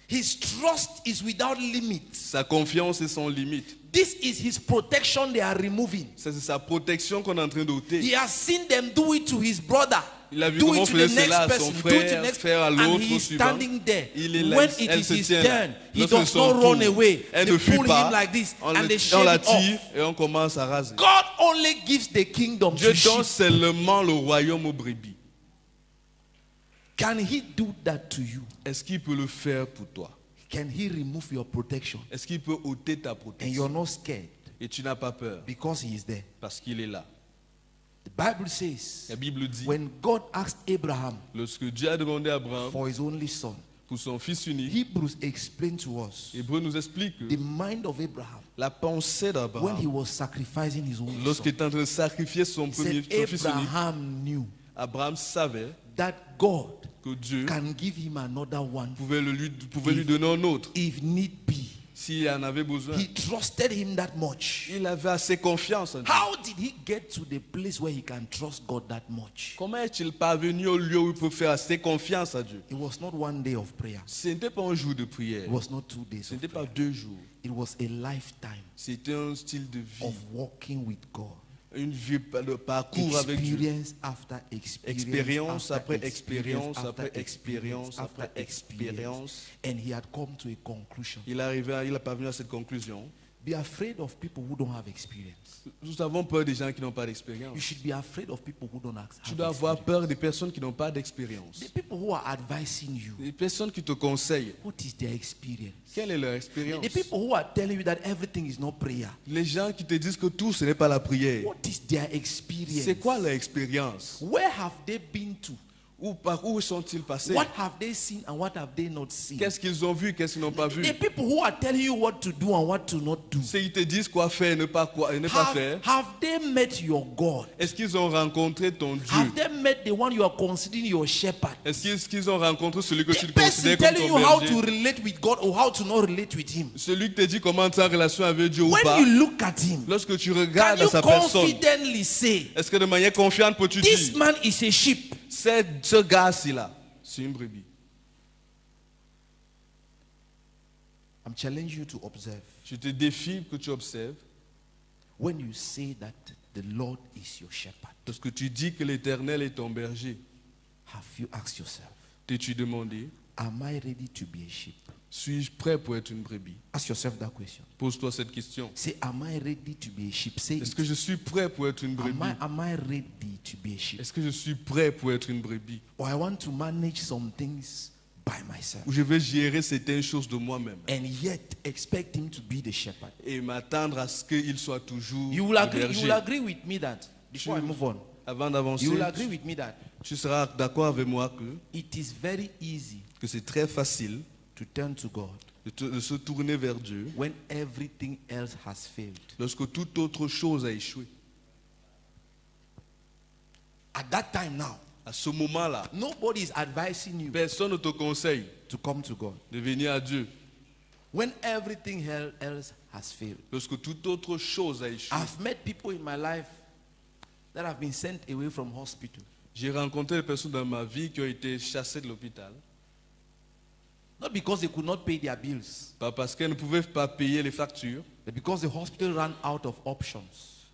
His trust is without limits. Sa confiance est sans limite. This is his protection they are removing. C'est sa protection qu'on est en train d'ôter. He has seen them do it to his brother. Il a vu Do comment it to the faisait cela à next son person. Do it to the frère, next faire à and l'autre he is suivant. standing there. Il est là, When it elle is se his tient là. turn, he Lorsque does son not tour, run away. elle They ne fuit pull pas. him like this On and they on shave la it tire off. et on commence à raser. God only gives the kingdom Dieu to donne sheep. seulement le royaume aux brebis. Can he do that to you? Est-ce qu'il peut le faire pour toi? Can he remove your protection? Est-ce qu'il peut ôter ta And protection? you're not scared Et tu n'as pas peur because he is there. parce qu'il est là. The Bible says, La Bible dit, when God asked Abraham lorsque Dieu a demandé à Abraham for his only son, pour son fils unique, Hebrews explain to us Hébreu nous explique que the mind of Abraham la pensée when he d'Abraham, was sacrificing his only lorsqu'il son. est en train de sacrifier son Said fils unique, Abraham knew Abraham savait that God que Dieu can give him another one pouvait lui donner un autre if need be. s'il en avait besoin. He trusted him that much. Il avait assez confiance en Dieu. How did he get to the place where he can trust God that much? Comment est-il parvenu au lieu où il peut faire assez confiance à Dieu? It was not one day of prayer. Ce n'était pas un jour de prière. It was not 2 days Ce of n'était pas prayer. 2 jours. It was a lifetime C'était un style de vie, of walking with God. une vie de parcours avec Dieu. Experience after experience. Expérience after après expérience, after après expérience, after après expérience. And he had come to a conclusion. Il est parvenu à cette conclusion. Be afraid of people who don't have experience. Nous avons peur des gens qui n'ont pas You d'expérience. should be afraid of people who don't have Tu dois avoir experience. peur des personnes qui n'ont pas d'expérience. The people who are advising you, Les personnes qui te conseillent, what is their experience? quelle est leur expérience? The people who are telling you that everything is not prayer, Les gens qui te disent que tout, ce n'est pas la prière. what is their experience? C'est quoi leur expérience? Where have they been to Par où sont-ils passés? What have they seen and what have they not seen? Qu'est-ce qu'ils ont vu, qu'est-ce qu'ils n'ont pas vu? The people who are telling you what to do and what to not do. Ceux qui te disent quoi faire et ne pas faire. Have they met your God? Est-ce qu'ils ont rencontré ton Dieu? Have they met the one you are considering your shepherd? Est-ce qu'ils ont rencontré celui que tu The considères person comme telling ton you how berger? to relate with God or how to not relate with Him. Celui qui te dit comment tu es en relation avec Dieu ou When pas. you look at Him, Lorsque tu can regardes à you sa personne, confidently say, est-ce que de manière confiante peux-tu this dire, man is a sheep? ce gars-ci là, c'est une brebis? I'm challenging you to observe. Je te défie que tu observes. When you say that the Lord is your shepherd, Lorsque tu dis que l'Éternel est ton berger, have you asked yourself, t'es-tu demandé, am I ready to be a sheep? suis-je prêt pour être une brebis? Ask yourself that question. Pose-toi cette question. Say, am I ready to be a sheep? Say Est-ce it. que je suis prêt pour être une brebis? Am I ready to be a sheep? Est-ce que je suis prêt pour être une brebis? Or I want to manage some things by myself Ou je vais gérer certaines choses de moi-même and yet expect Him to be the shepherd? et m'attendre à ce qu'il soit toujours You will le agree. You berger? will agree with me that before I move on. Avant d'avancer, You will agree with me that tu seras d'accord avec moi it is very easy que c'est très facile to turn to God de se tourner vers Dieu when everything else has failed. lorsque toute autre chose a échoué. At that time now, À ce moment-là, nobody is advising you personne ne te conseille to come to God. de venir à Dieu When everything else has failed. lorsque toute autre chose a échoué. I've met people in my life that have been sent away from hospital. J'ai rencontré des personnes dans ma vie qui ont été chassées de l'hôpital, Not because they could not pay their bills, pas parce qu'elles ne pouvaient pas payer les factures, but because the hospital ran out of options.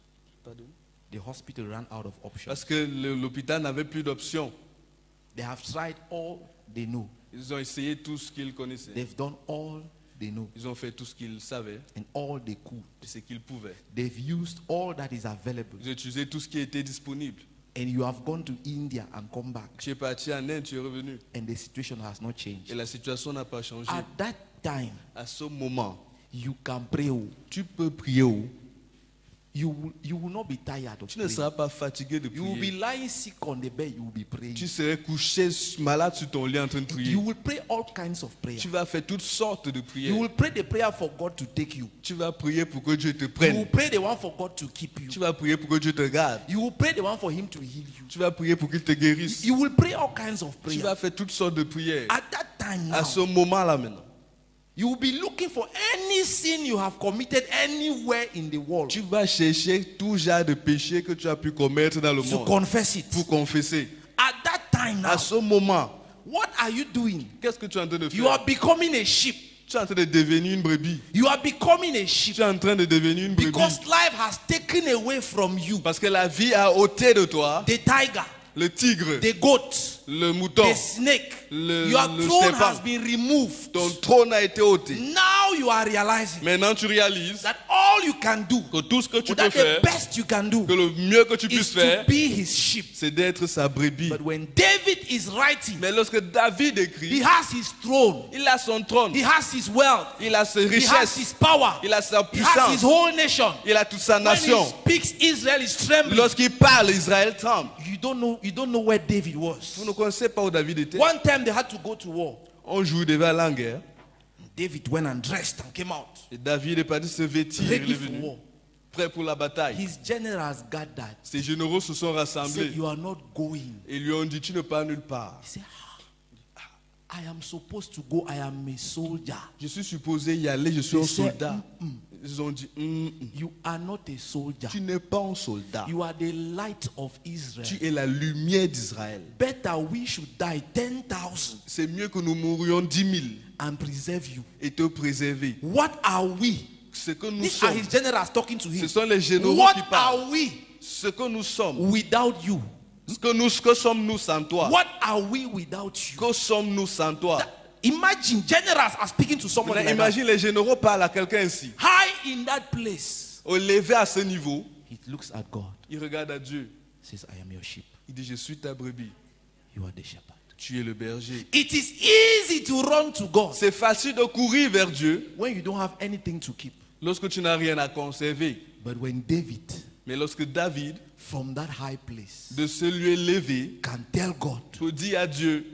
The hospital ran out of options. parce que l'hôpital n'avait plus d'options. They have tried all they know. Ils ont essayé tout ce qu'ils connaissaient. They've done all they know Ils ont fait tout ce qu'ils savaient and all they could. et ce qu'ils pouvaient. They've used all that is available. Ils ont utilisé tout ce qui était disponible. And you have gone to India and come back, Tu es parti en Inde, tu es revenu. and the situation has not Et changed. la situation n'a pas changé. At that time, À ce moment, you can pray. tu peux prier. You will not be tired of Tu ne praying. seras pas fatigué de You will be prier. lying sick on the bed. You will be praying. Tu serais couché malade sur ton lit en train de prier. You will pray all kinds of prayers. Tu vas faire toutes sortes de You prières. will pray the prayer for God to take you. Tu vas prier pour que Dieu te You will prenne. pray the one for God to keep you. Tu vas prier pour que Dieu te garde. You will pray the one for Him to heal you. Tu vas prier pour qu'il te guérisse. You will pray all kinds of Tu prayers. vas faire toutes sortes de prières. At that time À now, ce moment-là maintenant, you will be looking for any sin you have committed anywhere in the world tu vas chercher tout genre de péché que tu as pu commettre dans le to monde confess it. pour confesser. At that time now, À ce moment, what are you doing? qu'est-ce que tu es en train de You faire? are becoming a sheep. Tu es en train de devenir une brebis. You are becoming a sheep Tu es en train de devenir une brebis. because life has taken away from you Parce que la vie a ôté de toi the tiger, le tigre, the goat, le mouton. the snake. Le Your throne serpent. has been removed. Ton trône a été ôté. Now you are realizing Maintenant, tu réalises that all you can do, que tout ce que tu or peux that the faire, best you can do, que le mieux que tu is puisses to faire, be his sheep. c'est d'être sa brebis. But when David is writing, Mais lorsque David he écrit, has his throne, il a son trône, he has his wealth, il a ses he has his richesses, power, il a sa he has his puissance, whole nation. il a toute sa When he nation. speaks, Israel is trembling. Lorsqu'il parle, Israël tremble. You don't know where David was. Vous ne connaissez pas où David était. One time they had to go to war. Un jour, il devait aller en guerre. David went and dressed and came out, Et David est parti se vêtir, il ready est for venu, war. prêt pour la bataille. His generals gathered. Ses généraux se sont He rassemblés said, "You are not going." et lui ont dit, tu ne pars nulle part. He said, "I am supposed to go. I am a soldier." Je suis supposé y aller, je suis un They said, soldat. Ils ont dit, You are not a soldier. tu n'es pas un soldat. You are the light of Israel. Tu es la lumière d'Israël. Better we should die 10,000 C'est mieux que nous mourions 10 000 and preserve you. et te préserver. What are we? Ce que nous These are sommes, his generals talking to ce him. sont les généraux What qui parlent. are we Ce que nous sommes, without you? que sommes-nous sans toi? What are we without you? Que sommes-nous sans toi? Imagine generals are speaking to someone like that. Imagine les généraux parlent à quelqu'un ainsi. High in that place. Élevé à ce niveau, He looks at God. il regarde à Dieu. Says, "I am your sheep. Il dit, je suis ta brebis. You are the shepherd." Tu es le berger. It is easy to run to God C'est facile de courir vers Dieu when you don't have anything to keep. lorsque tu n'as rien à conserver. But when David Mais lorsque David, from that high place, de ce lieu élevé, can tell God, peut dire à Dieu,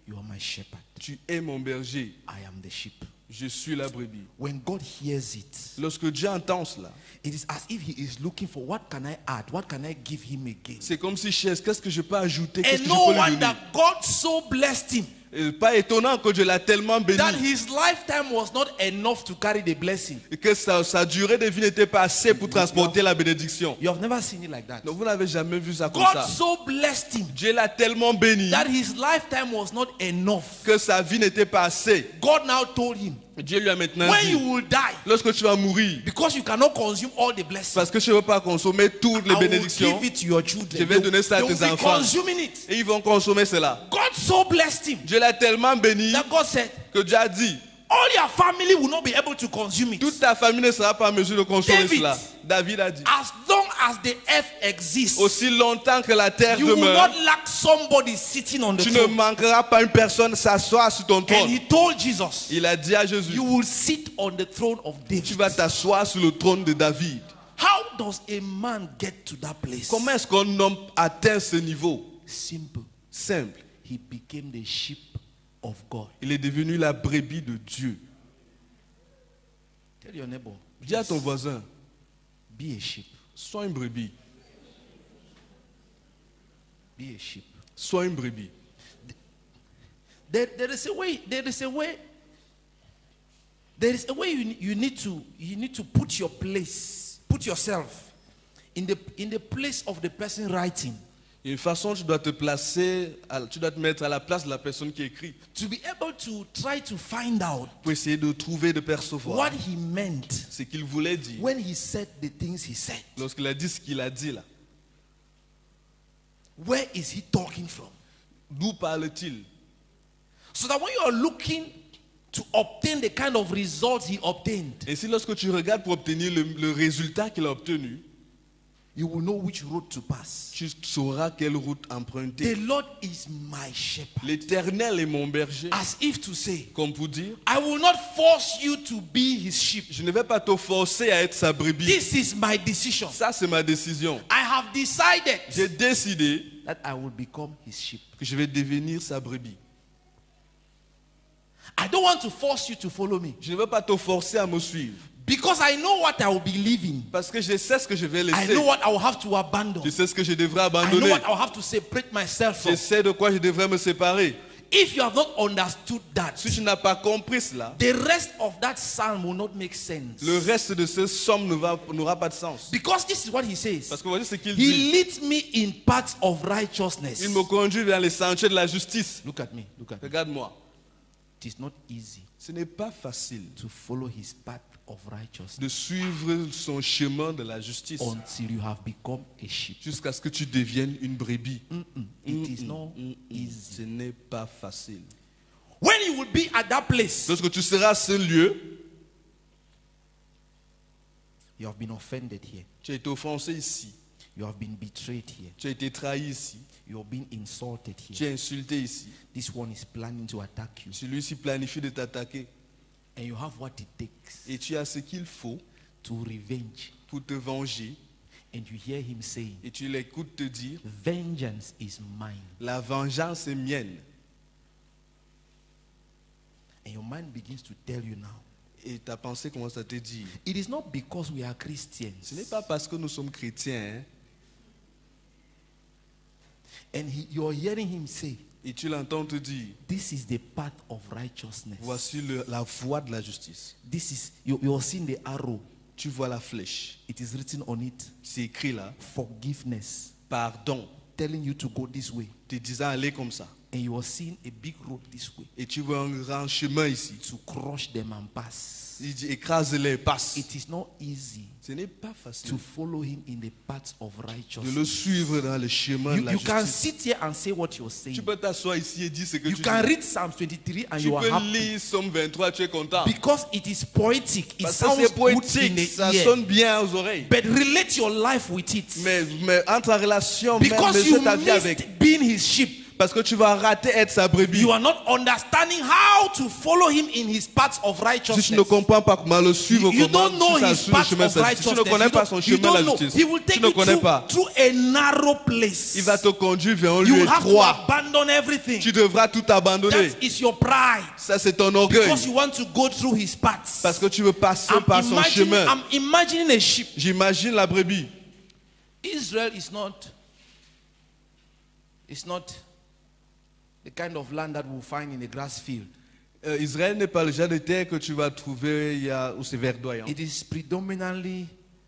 you are my shepherd, tu es mon berger, I am the sheep. je suis la brebis. When God hears it, Lorsque Dieu entend cela, it is as if he is looking for what can I add, what can I give him again. c'est comme si cherche, qu'est-ce que je peux ajouter, qu'est-ce And que no je peux lui wonder donner. God so blessed him Et pas étonnant que Dieu l'a tellement béni that his lifetime was not enough to carry the blessing. et que sa durée de vie n'était pas assez pour transporter la bénédiction. You have never seen it like that. Donc vous n'avez jamais vu ça comme God ça. so blessed him Dieu l'a tellement béni that his lifetime was not enough. que sa vie n'était pas assez. God now told him, Dieu lui a maintenant when you dit, will die, lorsque tu vas mourir, because you cannot consume all the blessings, parce que je ne veux pas consommer toutes les I will bénédictions, give it to your children. je vais donner ça à They will tes be enfants. consuming it. Et ils vont consommer cela. God so blessed him Dieu l'a tellement béni that God said, que Dieu a dit, all your family will not be able to consume it. toute ta famille ne sera pas en mesure de consommer David. cela. David a dit, As long as the earth exists, aussi longtemps que la terre you will demeure, not lack somebody sitting on the tu ne throne. manqueras pas une personne s'asseoir sur ton And trône. he told Jesus, Il a dit à Jésus, you will sit on the throne of tu David. vas t'asseoir sur le trône de David. How does a man get to that place? Comment est-ce qu'un homme atteint ce niveau? Simple. Simple. He became the sheep of God. Il est devenu la brebis de Dieu. Tell your neighbor, Dis à ton voisin, be a sheep. sois une brebis. Be a sheep. Sois une brebis. There is a way. There is a way. There is a way you need to put your place, put yourself in the place of the person writing. Il y a une façon, tu dois te placer, tu dois te mettre à la place de la personne qui écrit To be able to try to find out pour essayer de trouver, de percevoir what he meant ce qu'il voulait dire when he said the things he said. lorsqu'il a dit ce qu'il a dit là. Where is he talking from? D'où parle-t-il? So that when you are looking to obtain the kind of results he obtained, Et si lorsque tu regardes pour obtenir le résultat qu'il a obtenu, you will know which road to pass. tu sauras quelle route The emprunter. Lord is my shepherd. L'Éternel est mon berger, As if to say, comme pour dire, I will not force you to be his sheep. je ne vais pas te forcer à être sa brebis. This is my decision. Ça, c'est ma décision. I have decided J'ai décidé that I will become his sheep. que je vais devenir sa brebis. I don't want to force you to follow me Je ne veux pas te forcer à me suivre. because I know what I will be leaving. Parce que je sais ce que je vais I laisser. know what I will have to abandon. Je sais ce que je devrais I know abandonner. what I will have to separate myself Je from. sais de quoi je devrais me séparer. If you have not understood that, Si tu n'as pas compris cela, the rest of that psalm will not make sense. le reste de ce somme n'aura pas de sens. Because this is what he says. Parce que voici ce qu'il He dit. leads me in paths of righteousness. Il me conduit vers les sentiers de la justice. Look at me. Look at me. Regarde-moi. It is not easy Ce n'est pas facile to follow his path of righteousness de suivre son chemin de la justice until you have become a sheep. jusqu'à ce que tu deviennes une brebis. It is not easy. Ce n'est pas facile. When you will be at that place, Lorsque tu seras à ce lieu, you have been offended here. tu as été offensé ici. You have been betrayed here. Tu as été trahi ici. You have been insulted Tu here. es insulté ici. This one is planning to attack you. Celui-ci planifie de t'attaquer. And you have what it takes Et tu as ce qu'il faut to revenge. pour te venger. And you hear him saying, Et tu l'écoutes te dire, vengeance is mine. la vengeance est mienne. And your mind begins to tell you now, Et ta pensée commence à te dire, it is not because we are ce Christians. n'est pas parce que nous sommes chrétiens. Hein. And you're hearing him say, Et tu l'entends te dire, this is the path of righteousness. voici la voie de la justice. This is, you're seeing the arrow. Tu vois la flèche. It is written on it, C'est écrit là, forgiveness, pardon, telling you to go this way. te disant aller comme ça. And you are seeing a big road this way Et tu vois un grand chemin ici. to crush them and pass. Il dit, écrase-les, passe. It is not easy Ce n'est pas facile to follow him in the paths of de le righteousness. suivre dans le chemin de la You can justice. sit here and say what you're saying. Tu peux t'asseoir ici et dire ce que You tu can dis. read Psalm 23 and Tu you are peux happy. lire Somme 23, tu es content. Because it is poetic. It Parce que sounds c'est good in poétique, ça the ear. sonne bien aux oreilles. But relate your life with it. Mais entre en relation, même Because mesure you ta vie avec. missed being his sheep. Parce que tu vas rater être sa brebis. You are not understanding how to follow him in his paths of Si righteousness. tu ne comprends pas comment le suivre, You comment don't know sur his le path chemin of de la justice. Si tu ne righteousness. connais pas son You chemin de la don't know. justice. He will Tu take ne you connais pas. through a narrow place. Il va te conduire vers un You lieu have to étroit. abandon everything. Tu devras tout abandonner. That is your pride. Ça, c'est ton orgueil. Because you want to go through his paths. Parce que tu veux passer par son chemin. I'm imagining a sheep. J'imagine la brebis. Israel is not the kind of land that we'll find in a grass field. Israël n'est pas le genre de terre que tu vas trouver où c'est verdoyant. It is predominantly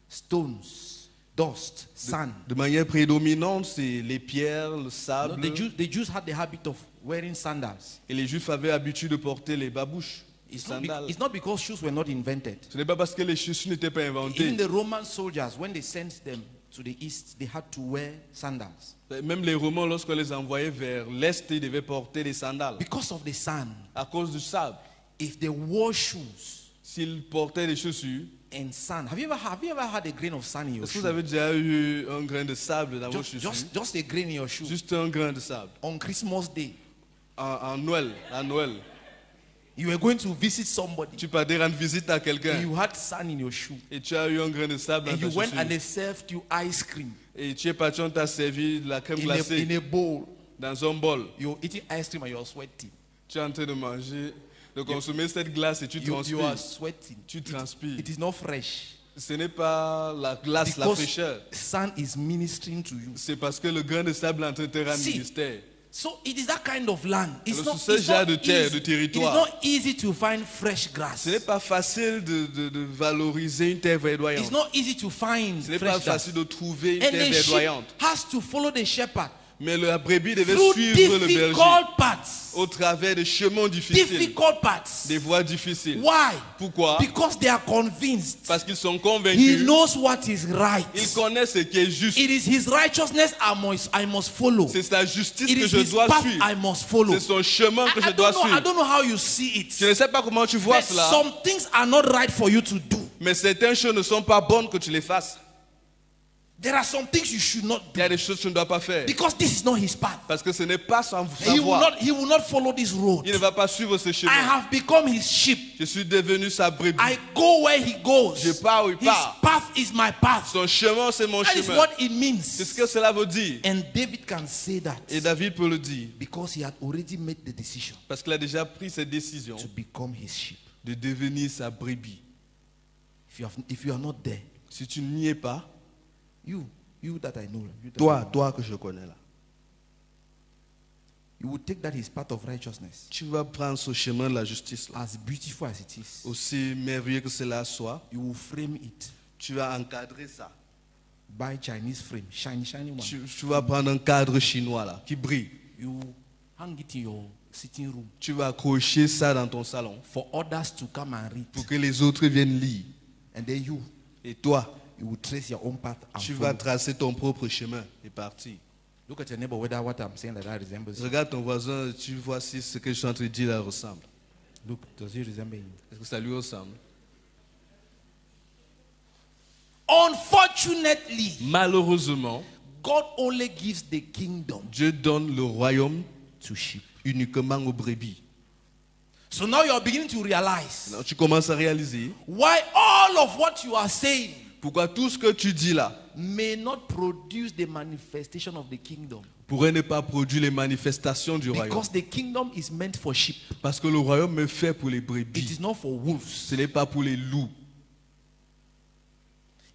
stones, dust, sand. De manière prédominante, c'est les pierres, le No, sable. the Jews had the habit of wearing sandals. Et les Juifs avaient l'habitude de porter les babouches, les It's not, sandales. it's not because shoes were not invented. Ce n'est pas parce que les chaussures n'étaient pas Even inventées. the Roman soldiers, when they sent them to the east, they had to wear sandals Même les Romains, lorsqu'on les envoyait vers l'est, ils devaient porter des sandales. because of the sand. À cause du sable. If they wore shoes S'ils portaient des chaussures, and sand, have you ever had a grain of sand in your est-ce que shoe? vous avez déjà eu un grain de sable dans vos chaussures? Just a grain in your shoe. Juste un grain de sable. On Christmas Day, À Noël, you were going to visit somebody. tu partais rendre visite à And quelqu'un you had sand in your shoe. et tu as eu un grain de sable dans And ta you went chaussure. and they served you ice cream Et tu es parti, on t'a servi de la crème glacée in a bowl. dans un bol. You're eating ice cream and you're sweating. Tu es en train de manger, de consommer cette glace et tu You are transpires. sweating. Tu transpires. It is not fresh. Ce n'est pas la glace, la Because fraîcheur. sand is ministering to you. C'est parce que le grain de sable est en train de te rendre See, ministère. So it is that kind of land. Alors, sur ce genre de terre, de It is territoire, not easy to find fresh grass. ce n'est pas facile de valoriser une terre It's verdoyante. not easy to find Ce n'est pas fresh grass. facile de trouver une And terre the sheep verdoyante. has to follow the shepherd Mais la brebis devait through suivre le berger difficult paths. au travers de chemins difficiles, Difficult paths. des voies difficiles. Why? Pourquoi? Because they are convinced. Parce qu'ils sont He convaincus. knows what is right. Ils connaissent ce qui est juste. It is his righteousness I must follow. C'est sa justice It que is je his dois path suivre. I must follow. C'est son chemin que I je dois don't know, I suivre. don't know how you see it. Je ne sais pas comment tu vois But cela, some things are not right for you to do. mais certaines choses ne sont pas bonnes que tu les fasses. There are some things you should not Il y do a des choses que tu ne dois pas faire. because this is not his path. Parce que ce n'est pas sa He will voie. he will not follow this road. Il ne va pas suivre ce I chemin. have become his sheep. Je suis devenu sa brebis. I go where he goes. Je pars où il His part. path is my path. Son chemin, c'est mon That is chemin. what it C'est ce means. que cela veut dire. And David can say that Et David peut le dire. because he had already made the decision Parce qu'il a déjà pris cette décision to become his sheep. de devenir sa brebis. If you are not there, Si tu n'y es pas, you that I know, you, that I know, toi que je connais là, you will take that his path of righteousness, tu vas prendre ce chemin de la justice là. as beautiful as it is. Aussi merveilleux que cela soit, You will frame it. tu vas encadrer ça. Buy Chinese frame, shiny one. Tu vas prendre un cadre chinois là, qui brille. You hang it in your sitting room Tu vas accrocher ça dans ton salon for others to come and read. pour que les autres viennent lire. And then you Et toi, will trace your own path and tu follow. vas tracer ton propre chemin et partir. Look at your neighbor whether what I'm saying that resembles you. Regarde ton voisin, tu vois si ce que je suis en train de dire là ressemble. Look, does he resemble you? Est-ce que ça lui ressemble? Unfortunately, Malheureusement, God only gives the kingdom Dieu donne le royaume to sheep. uniquement aux brebis. So now you are beginning to realize Alors, tu commences à réaliser why all of what you are saying pourquoi tout ce que tu dis là may not produce the manifestation of the kingdom. pourrait ne pas produire les manifestations du royaume. Because the kingdom is meant for sheep. Parce que le royaume est fait pour les It brebis. is not for wolves. Ce n'est pas pour les loups.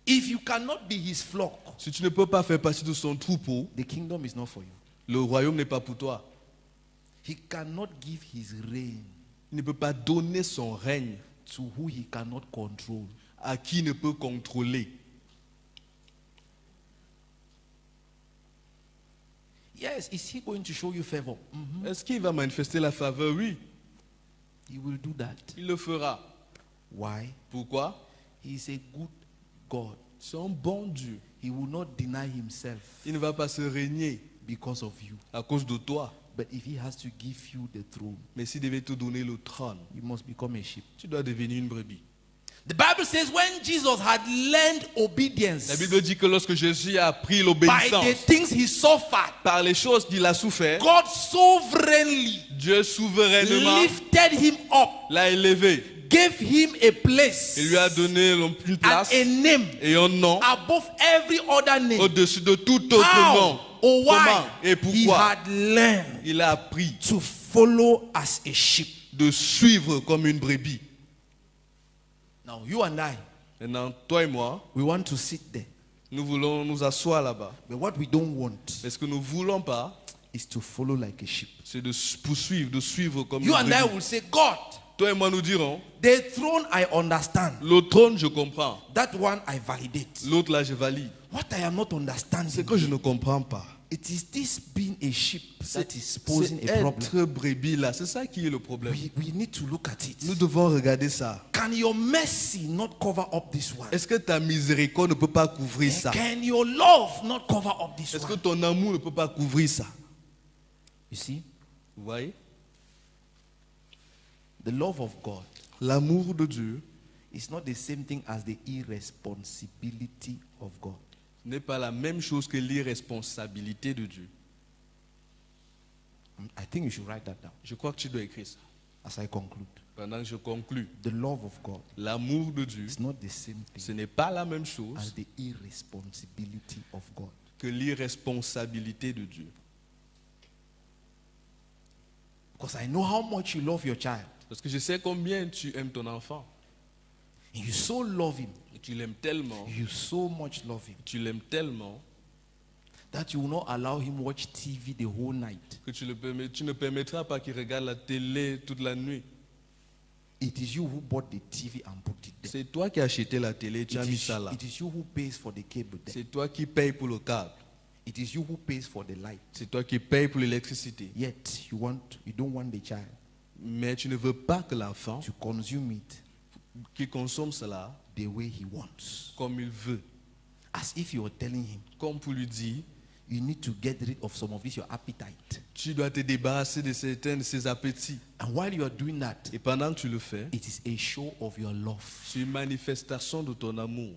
If you cannot be his flock, Si tu ne peux pas faire partie de son troupeau, the kingdom is not for you. le royaume n'est pas pour toi. He cannot give his reign Il ne peut pas donner son règne to who he cannot control. à qui il ne peut contrôler. Yes, is he going to show you favor? Est-ce qu'il va manifester la faveur? Oui, He will do that. il le fera. Why? Pourquoi? He is a good God. C'est un bon Dieu. He will not deny himself Il ne va pas se régner because of you. à cause de toi. But if he has to give you the throne, Mais s'il devait te donner le trône, you must become a sheep. tu dois devenir une brebis. The Bible says when Jesus had learned obedience La Bible dit que lorsque Jésus a appris by l'obéissance the things he suffered, par les choses qu'il a souffert, God sovereignly Dieu souverainement lifted him up, l'a élevé. gave him a place Il lui a donné une and place a name et un nom above every other name. au-dessus de tout autre How nom. or why Comment et he pourquoi had learned il a appris to follow as a sheep. de suivre comme une brebis. Now you and I, Maintenant, toi et moi, we want to sit there. nous voulons nous asseoir là-bas. But what we don't want Mais ce que nous ne voulons pas, is to follow like a sheep. c'est de poursuivre, de suivre comme You une and I brebis. will say, God, Toi et moi, nous dirons, the throne I understand. le trône, je comprends. That one I validate. L'autre, là, je valide. What I am not C'est understanding, que je ne comprends pas. it is this being a sheep that is posing C'est a problem. être brebis, là. C'est ça qui est le problème. We need to look at it. Nous devons regarder ça. Can your mercy not cover up this one? Est-ce que ta miséricorde ne peut pas couvrir ça? Can your love not cover up this Est-ce que one? ton amour ne peut pas couvrir ça? You see, Vous voyez? the love of God L'amour de Dieu is not the same thing as the irresponsibility of God. n'est pas la même chose que l'irresponsabilité de Dieu. I think you should write that down Je crois que tu dois écrire ça. as I conclude. Pendant que je conclus, The love of God l'amour de Dieu, is not the same ce thing n'est pas la même as chose the irresponsibility of God. que l'irresponsabilité de Dieu. Because I know how much you love your child. Parce que je sais combien tu aimes ton enfant. And you so love him. Et tu l'aimes tellement, You so much love him tu l'aimes tellement that you will not allow him watch TV the whole night. que tu ne permettras pas qu'il regarde la télé toute la nuit. It is you who bought the TV and put it there. C'est toi qui as acheté la télé, tu as mis It ça là. is you who pays for the cable there. C'est toi qui payes pour le câble. It is you who pays for the light. C'est toi qui payes pour l'électricité. Yet you don't want the child Mais tu ne veux pas que l'enfant to consume it qui consomme cela the way he wants. comme il veut. As if you were telling him, Comme pour lui dire, you need to get rid of some of this, your appetite. tu dois te débarrasser de certains de ses appétits. And while you are doing that, Et pendant que tu le fais, it is a show of your love. c'est une manifestation de ton amour.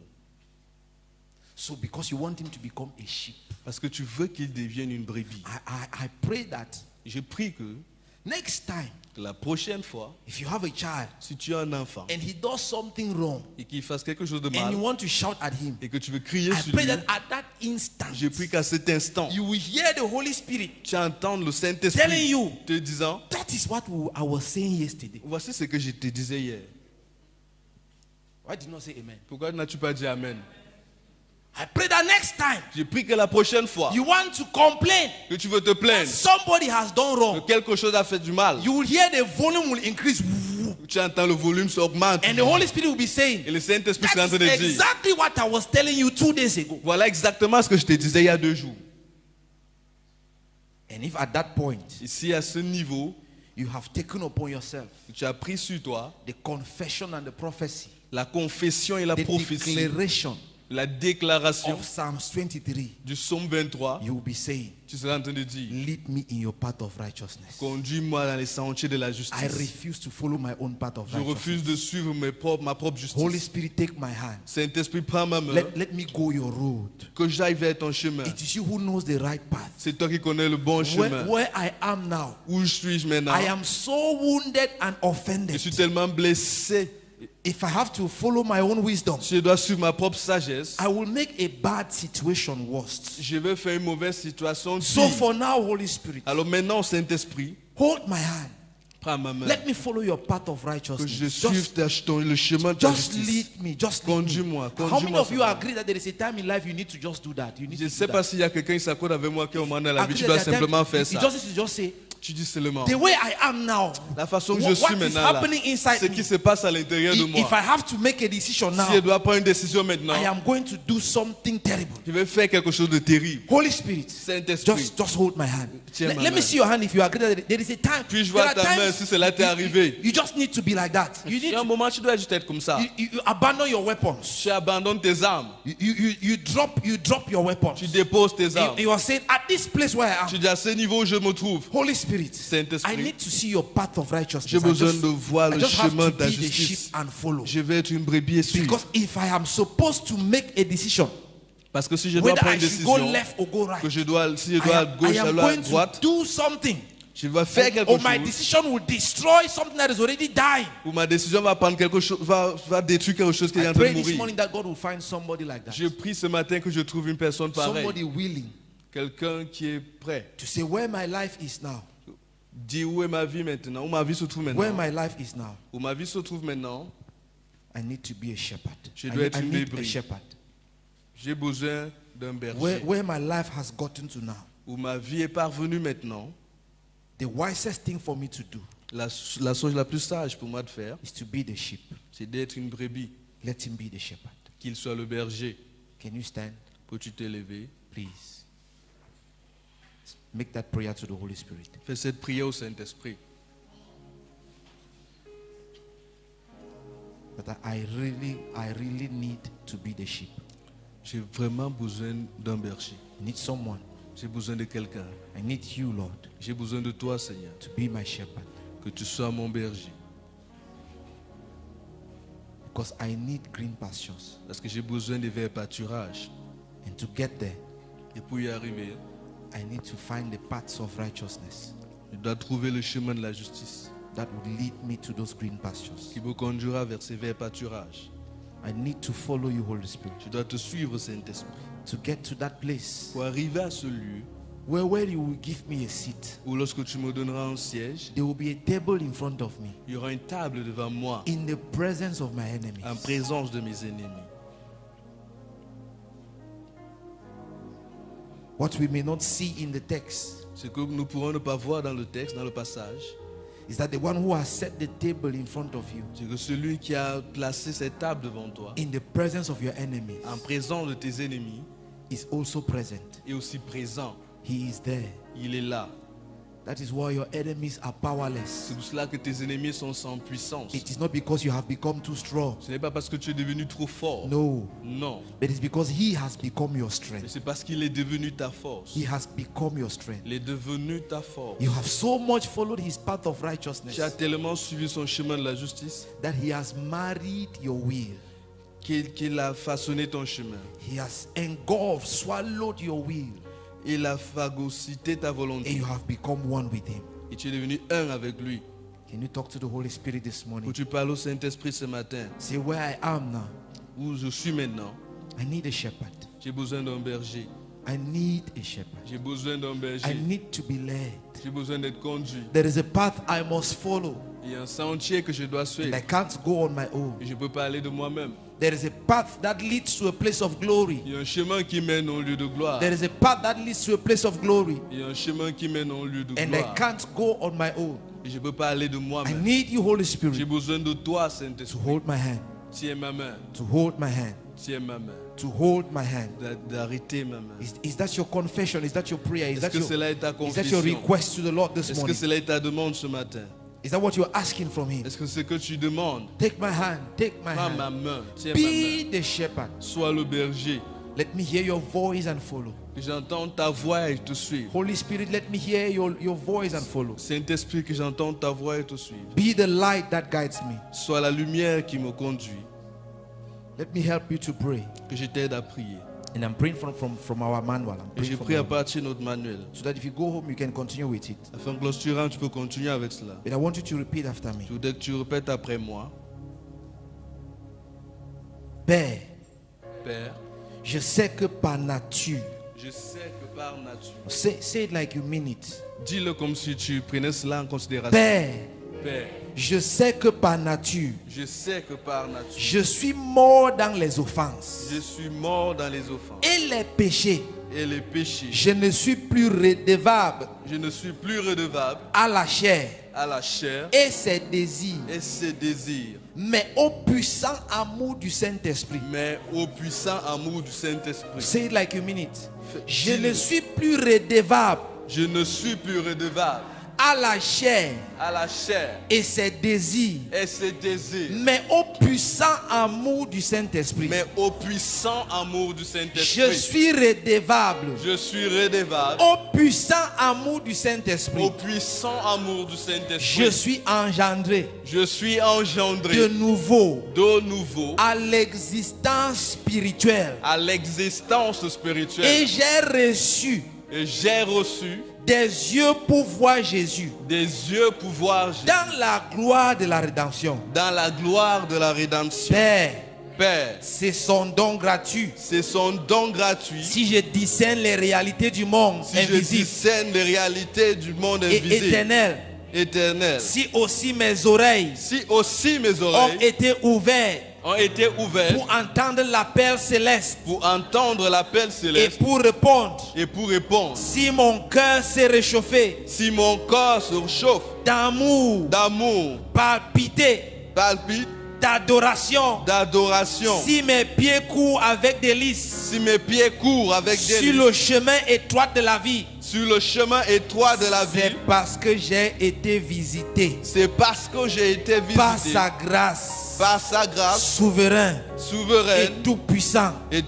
So because you want him to become a sheep, Parce que tu veux qu'il devienne une brebis. I pray that Je prie que next time, la prochaine fois, if you have a child si tu as un enfant and he does something wrong et qu'il fasse quelque chose de and mal you want to shout at him, et que tu veux crier I sur pray lui, that at that instant, je prie qu'à cet instant, you will hear the Holy Spirit tu entends le telling Saint-Esprit you, te disant, that is what I was saying yesterday. voici ce que je te disais hier. Why did you not say amen? Pourquoi n'as-tu pas dit Amen? I pray that next time Je prie que la prochaine fois you want to complain que tu veux te plaindre, somebody has done que wrong, quelque chose a fait du mal, you will hear the volume will increase tu entends le volume s'augmente and the Holy Spirit will be saying, et le Saint-Esprit sera en that train is de dire, exactly what I was telling you 2 days ago. voilà exactement ce que je te disais il y a 2 jours. And if at that point Ici, à ce niveau, you have taken upon yourself tu as pris sur toi the confession and the prophecy, la confession et la the prophétie, declaration la déclaration of Psalms 23, du psaume 23, you will be saying, tu seras en train de dire, lead me in your path of righteousness. conduis-moi dans les sentiers de la I justice. refuse to follow my own path of Je refuse de righteousness. suivre ma propre Holy justice. Spirit, take my hand. Saint-Esprit, prends ma main, Let me go your road. que j'aille vers ton chemin. It is you who knows the right path. C'est toi qui connais le bon chemin. Where I am now, Où suis-je maintenant? I am so wounded and Je offended. suis tellement blessé. If I have to follow my own wisdom, Si je dois suivre ma propre sagesse, I will make a bad situation worse. je vais faire une mauvaise situation. So pire. for now, Holy Spirit, Alors maintenant, Saint-Esprit, hold my hand. prends ma main. Let me follow your path of Que je righteousness. suive le chemin de ta Just justice. lead me. Just lead me. Conduis-moi. How many Conduis-moi. of you agree that there is a time in life you need to just do that? You need Je ne to sais do pas that. s'il y a quelqu'un qui s'accorde avec moi qui est au moment dans la vie. Agree Tu that dois there are simplement times- faire you ça. just say, Tu dis seulement. the way I am now, La façon que je what suis is maintenant, là, happening inside ce qui me, se passe à l'intérieur de if moi. I have to make a decision Si now, je dois prendre une décision maintenant, I am going to do something terrible. je vais faire quelque chose de terrible. Holy Spirit, Saint-Esprit, just hold my hand. Tiens ma Let me main. see your hand if you agree that there is a time. Puis-je There voir are ta main times si cela t'est arrivé? you just need to be like that. You Il need y a un to, moment, tu dois juste être comme ça. you abandon your weapons. Tu abandonnes tes armes. You drop your weapons. Tu déposes tes armes. You are saying, at this place where I Tu am, dis à ce niveau où je me trouve. Holy Spirit, I Saint-Esprit, need to see your path of righteousness. j'ai besoin de voir I le just have chemin to de ta be the sheep justice. and follow. Je vais être une brebis et suivre. Because if I am supposed to make a decision, Parce que si je dois whether prendre I une should go décision, left or go right, si je dois à gauche, I à am droite, going to droite, do something. je vais faire quelque Or my chose, decision will destroy something that is already dying. ou ma décision va prendre quelque chose, va détruire quelque chose qui est I en train pray de this mourir. morning that God will find somebody like that. Je prie ce matin que je trouve une personne Somebody pareille, willing quelqu'un qui est prêt. to say where my life is now. Dis où est ma vie maintenant, où ma vie se trouve Where maintenant, my life is now. où ma vie se trouve maintenant. I need to be a shepherd. Je dois être I une need a brebis. shepherd. J'ai besoin d'un berger. Where my life has gotten to now. Où ma vie est parvenue maintenant, The wisest thing for me to do la chose la plus sage pour moi de faire, is to be the sheep. c'est d'être une brebis, Let him be the shepherd. qu'il soit le berger. Can you stand, Peux-tu t'élever? please? Make that prayer to the Holy Spirit. Fais cette prière au Saint-Esprit. That I really need to be the sheep. J'ai vraiment besoin d'un berger. I need someone. J'ai besoin de quelqu'un. I need you, Lord, J'ai besoin de toi, Seigneur. to be my shepherd. Que tu sois mon berger. Because I need green pastures. Parce que j'ai besoin de verts pâturages. And to get there, Et pour y arriver, I need to find the paths of righteousness je dois trouver le chemin de la justice that would lead me to those green pastures. qui me conduira vers ces verts pâturages. I need to follow you, Holy Spirit, Je dois te suivre, Saint-Esprit. to get to that place Pour arriver à ce lieu where you will give me a seat. où lorsque tu me donneras un siège, There will be a table in front of me il y aura une table devant moi in the presence of my enemies. en présence de mes ennemis. What we may not see in the text Ce que nous pourrons ne pas voir dans le texte, dans le passage, is that the one who has set the table in front of you c'est que celui qui a placé cette table devant toi, in the presence of your enemies en présence de tes ennemis, is also present. est aussi présent. He is there. Il est là. That is why your enemies are powerless. C'est pour cela que tes ennemis sont sans puissance. It is not because you have become too strong. Ce n'est pas parce que tu es devenu trop fort. No. Non. But it's because he has become your Mais strength. c'est parce qu'il est devenu ta force. He has become your strength. Il est devenu ta force. You have so much followed his path of righteousness Tu as tellement suivi son chemin de la justice that he has married your will. qu'il a façonné ton chemin. He has engulfed, swallowed your will, Il a phagocyté ta and volonté. you have become one with him. Et tu es devenu un avec lui. Can you talk to the Holy Spirit this morning? Où tu parles au Saint-Esprit ce matin. Say, where I am now, Où je suis maintenant. I need a shepherd. J'ai besoin d'un berger. I need a shepherd. J'ai besoin d'un I berger. need to be led. J'ai besoin d'être conduit. There is a path I must follow, Il y a un sentier que je dois and suivre. I can't go on my own. Et je ne peux pas aller de moi-même. There is a path that leads to a place of glory. Il y a un chemin qui mène au lieu de gloire. There is a path that leads to a place of glory, Il y a un chemin qui mène au lieu de and I gloire. can't go on my own. Et je ne peux pas aller de I moi-même. need you, Holy J'ai Spirit, besoin de toi, to Saint-Esprit. hold my hand, Tiens ma main. to hold my hand, Tiens ma main. to hold my hand. D'arrêter ma main. Is that your confession? Is that your prayer? Is Est-ce que cela est ta is that your confession? request to the Lord this Est-ce que morning? cela est ta demande ce matin? Is that what you're asking from Him? Est-ce que c'est ce que tu demandes? Take my hand, take my Prends ma hand. main. Tiens ma main. Be the shepherd. Sois le berger. Let me hear your voice and follow. Que j'entende ta voix et te suivre. Holy Spirit, let me hear your voice and follow. Saint-Esprit, que j'entende ta voix et te suivre. Be the light that guides me. Sois la lumière qui me conduit. Let me help you to pray. Que je t'aide à prier. And I'm praying from our manual. I'm Et praying j'ai from pris à our manual. partir de notre manuel. So that if you go home, you can continue with it. Afin que lorsque tu rentres, tu peux continuer avec cela. But I want you to repeat after me. Je voudrais que tu répètes après moi. Père, Père, je sais que par nature, je sais que par nature. say it like you mean it. Dis-le comme si tu prenais cela en considération. Père, Père, je sais que par nature, je sais que par nature, je suis mort dans les offenses je suis mort dans les offenses et les péchés. et les péchés. Je ne suis plus redevable Je ne suis plus redevable à la chair à la chair et ses désirs, et ses désirs, mais au puissant amour du Saint-Esprit. mais au puissant amour du Saint-Esprit. Say it like you mean it. Je Dis-le. ne suis plus redevable Je ne suis plus redevable à la chair et ses désirs, mais au puissant amour du Saint-Esprit. Au puissant amour du Saint-Esprit. Je suis redevable. Au puissant amour du Saint-Esprit. Au puissant amour du Saint-Esprit. Je suis engendré. De nouveau. À l'existence spirituelle. Et j'ai reçu des yeux pour voir Jésus. Dans la gloire de la rédemption. Père, c'est son don gratuit. Si je discerne les réalités du monde invisible et éternel. Si aussi mes oreilles ont été ouvertes pour entendre l'appel céleste. Et pour répondre. Si mon cœur s'est réchauffé. D'amour. Palpite. D'adoration. Si mes pieds courent avec délice. Sur le chemin étroit de la vie. C'est parce que j'ai été visité. Par sa grâce. Souverain et tout puissant. Et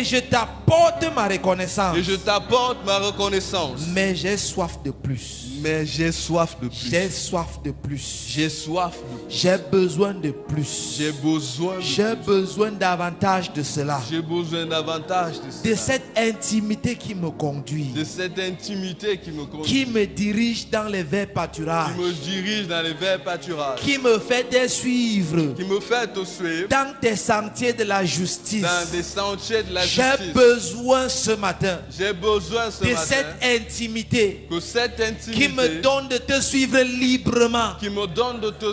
je t'apporte ma reconnaissance. Mais j'ai soif de plus. J'ai soif de plus. J'ai besoin de plus. J'ai besoin davantage de cela. De cette intimité qui me conduit. Qui me dirige dans les verts pâturages. Qui me fait te suivre. Dans tes sentiers de la justice. J'ai besoin ce matin de cette intimité qui me donne de te suivre librement, qui me donne de te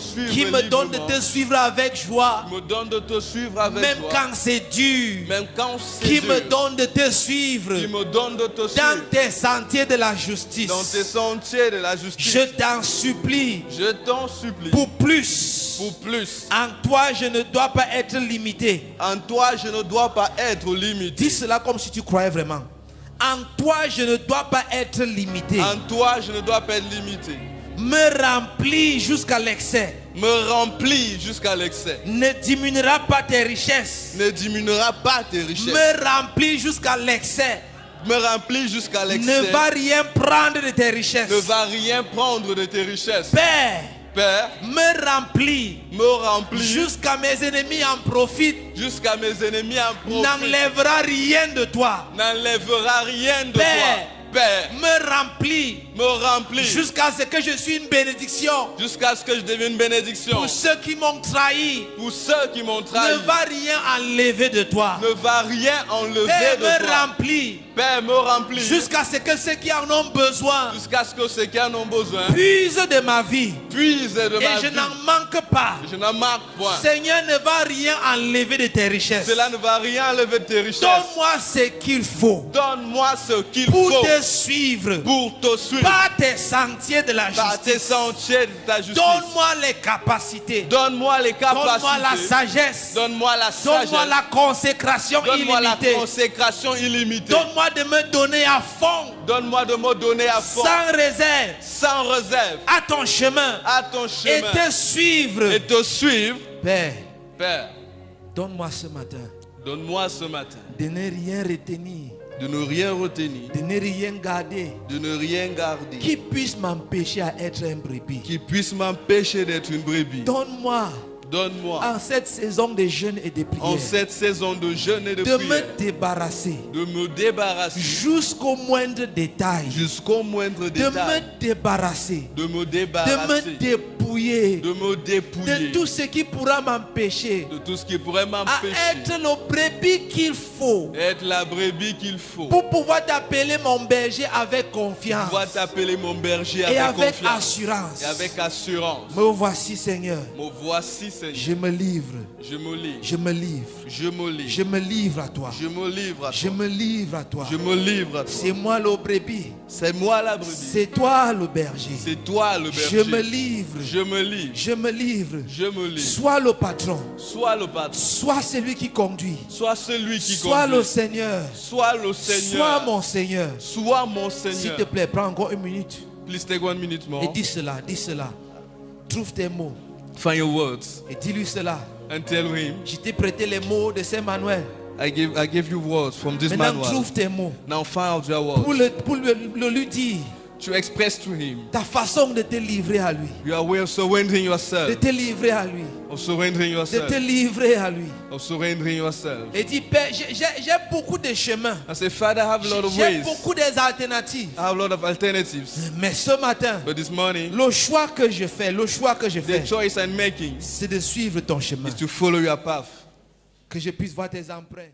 suivre avec joie, même quand c'est dur, qui me donne de te suivre dans tes sentiers de la justice. Je t'en supplie pour plus. En toi, je ne dois pas être limité. Dis cela comme si tu croyais vraiment. En toi, je ne dois pas être limité. Me remplis jusqu'à l'excès. Ne diminuera pas tes richesses. Me remplis jusqu'à l'excès. Ne va rien prendre de tes richesses. Père, me remplis jusqu'à mes ennemis en profitent. N'enlèvera rien de toi. Père, me remplis jusqu'à ce que je suis une bénédiction. Pour ceux qui m'ont trahi. Ne va rien enlever de toi. Père, me remplis jusqu'à ce que ceux qui en ont besoin puisent de ma vie. Et je n'en manque pas. Seigneur, ne va rien enlever de tes richesses. Donne-moi ce qu'il faut pour te suivre par tes sentiers de la justice. Donne-moi les capacités. Donne-moi la sagesse. Donne-moi la consécration illimitée. Donne-moi de me donner à fond. Sans réserve. À ton chemin. Et te suivre. Père, donne-moi ce matin. De ne rien retenir. De ne rien garder. Qui puisse m'empêcher à être un brebis. Donne-moi. En cette saison de jeûne et de prière. De me débarrasser. Jusqu'au moindre détail. De me débarrasser. De me dépouiller. De tout ce qui pourra m'empêcher. À être le brebis qu'il faut. Pour pouvoir t'appeler mon berger avec confiance. Et avec assurance. Me voici, Seigneur. Je me livre. Je me livre à toi. C'est moi le brebis. C'est toi le berger. Je me livre. Sois le patron. Sois celui qui conduit. Sois le Seigneur. Sois mon Seigneur. S'il te plaît, prends encore une minute. Please take 1 minute Et more. dis cela, dis cela. Trouve tes mots Find your words et dis-lui cela. and tell him, Je t'ai prêté les mots de Saint Manuel. I gave you words from this Maintenant, manual. trouve tes mots Now find out your pour words le lui dire. to express to him Ta façon de te livrer à lui. your way of surrendering De yourself, te livrer à lui. of surrendering De te yourself, livrer à lui. of surrendering yourself. Et dis, Père, j'ai beaucoup de chemins. I say, Father, I have a lot of J'ai ways. beaucoup d'alternatives. I have a lot of alternatives. Mais ce matin, But this morning, le choix que je fais, the choice I'm making c'est de suivre ton chemin. is to follow your path. Que je puisse voir tes empreintes.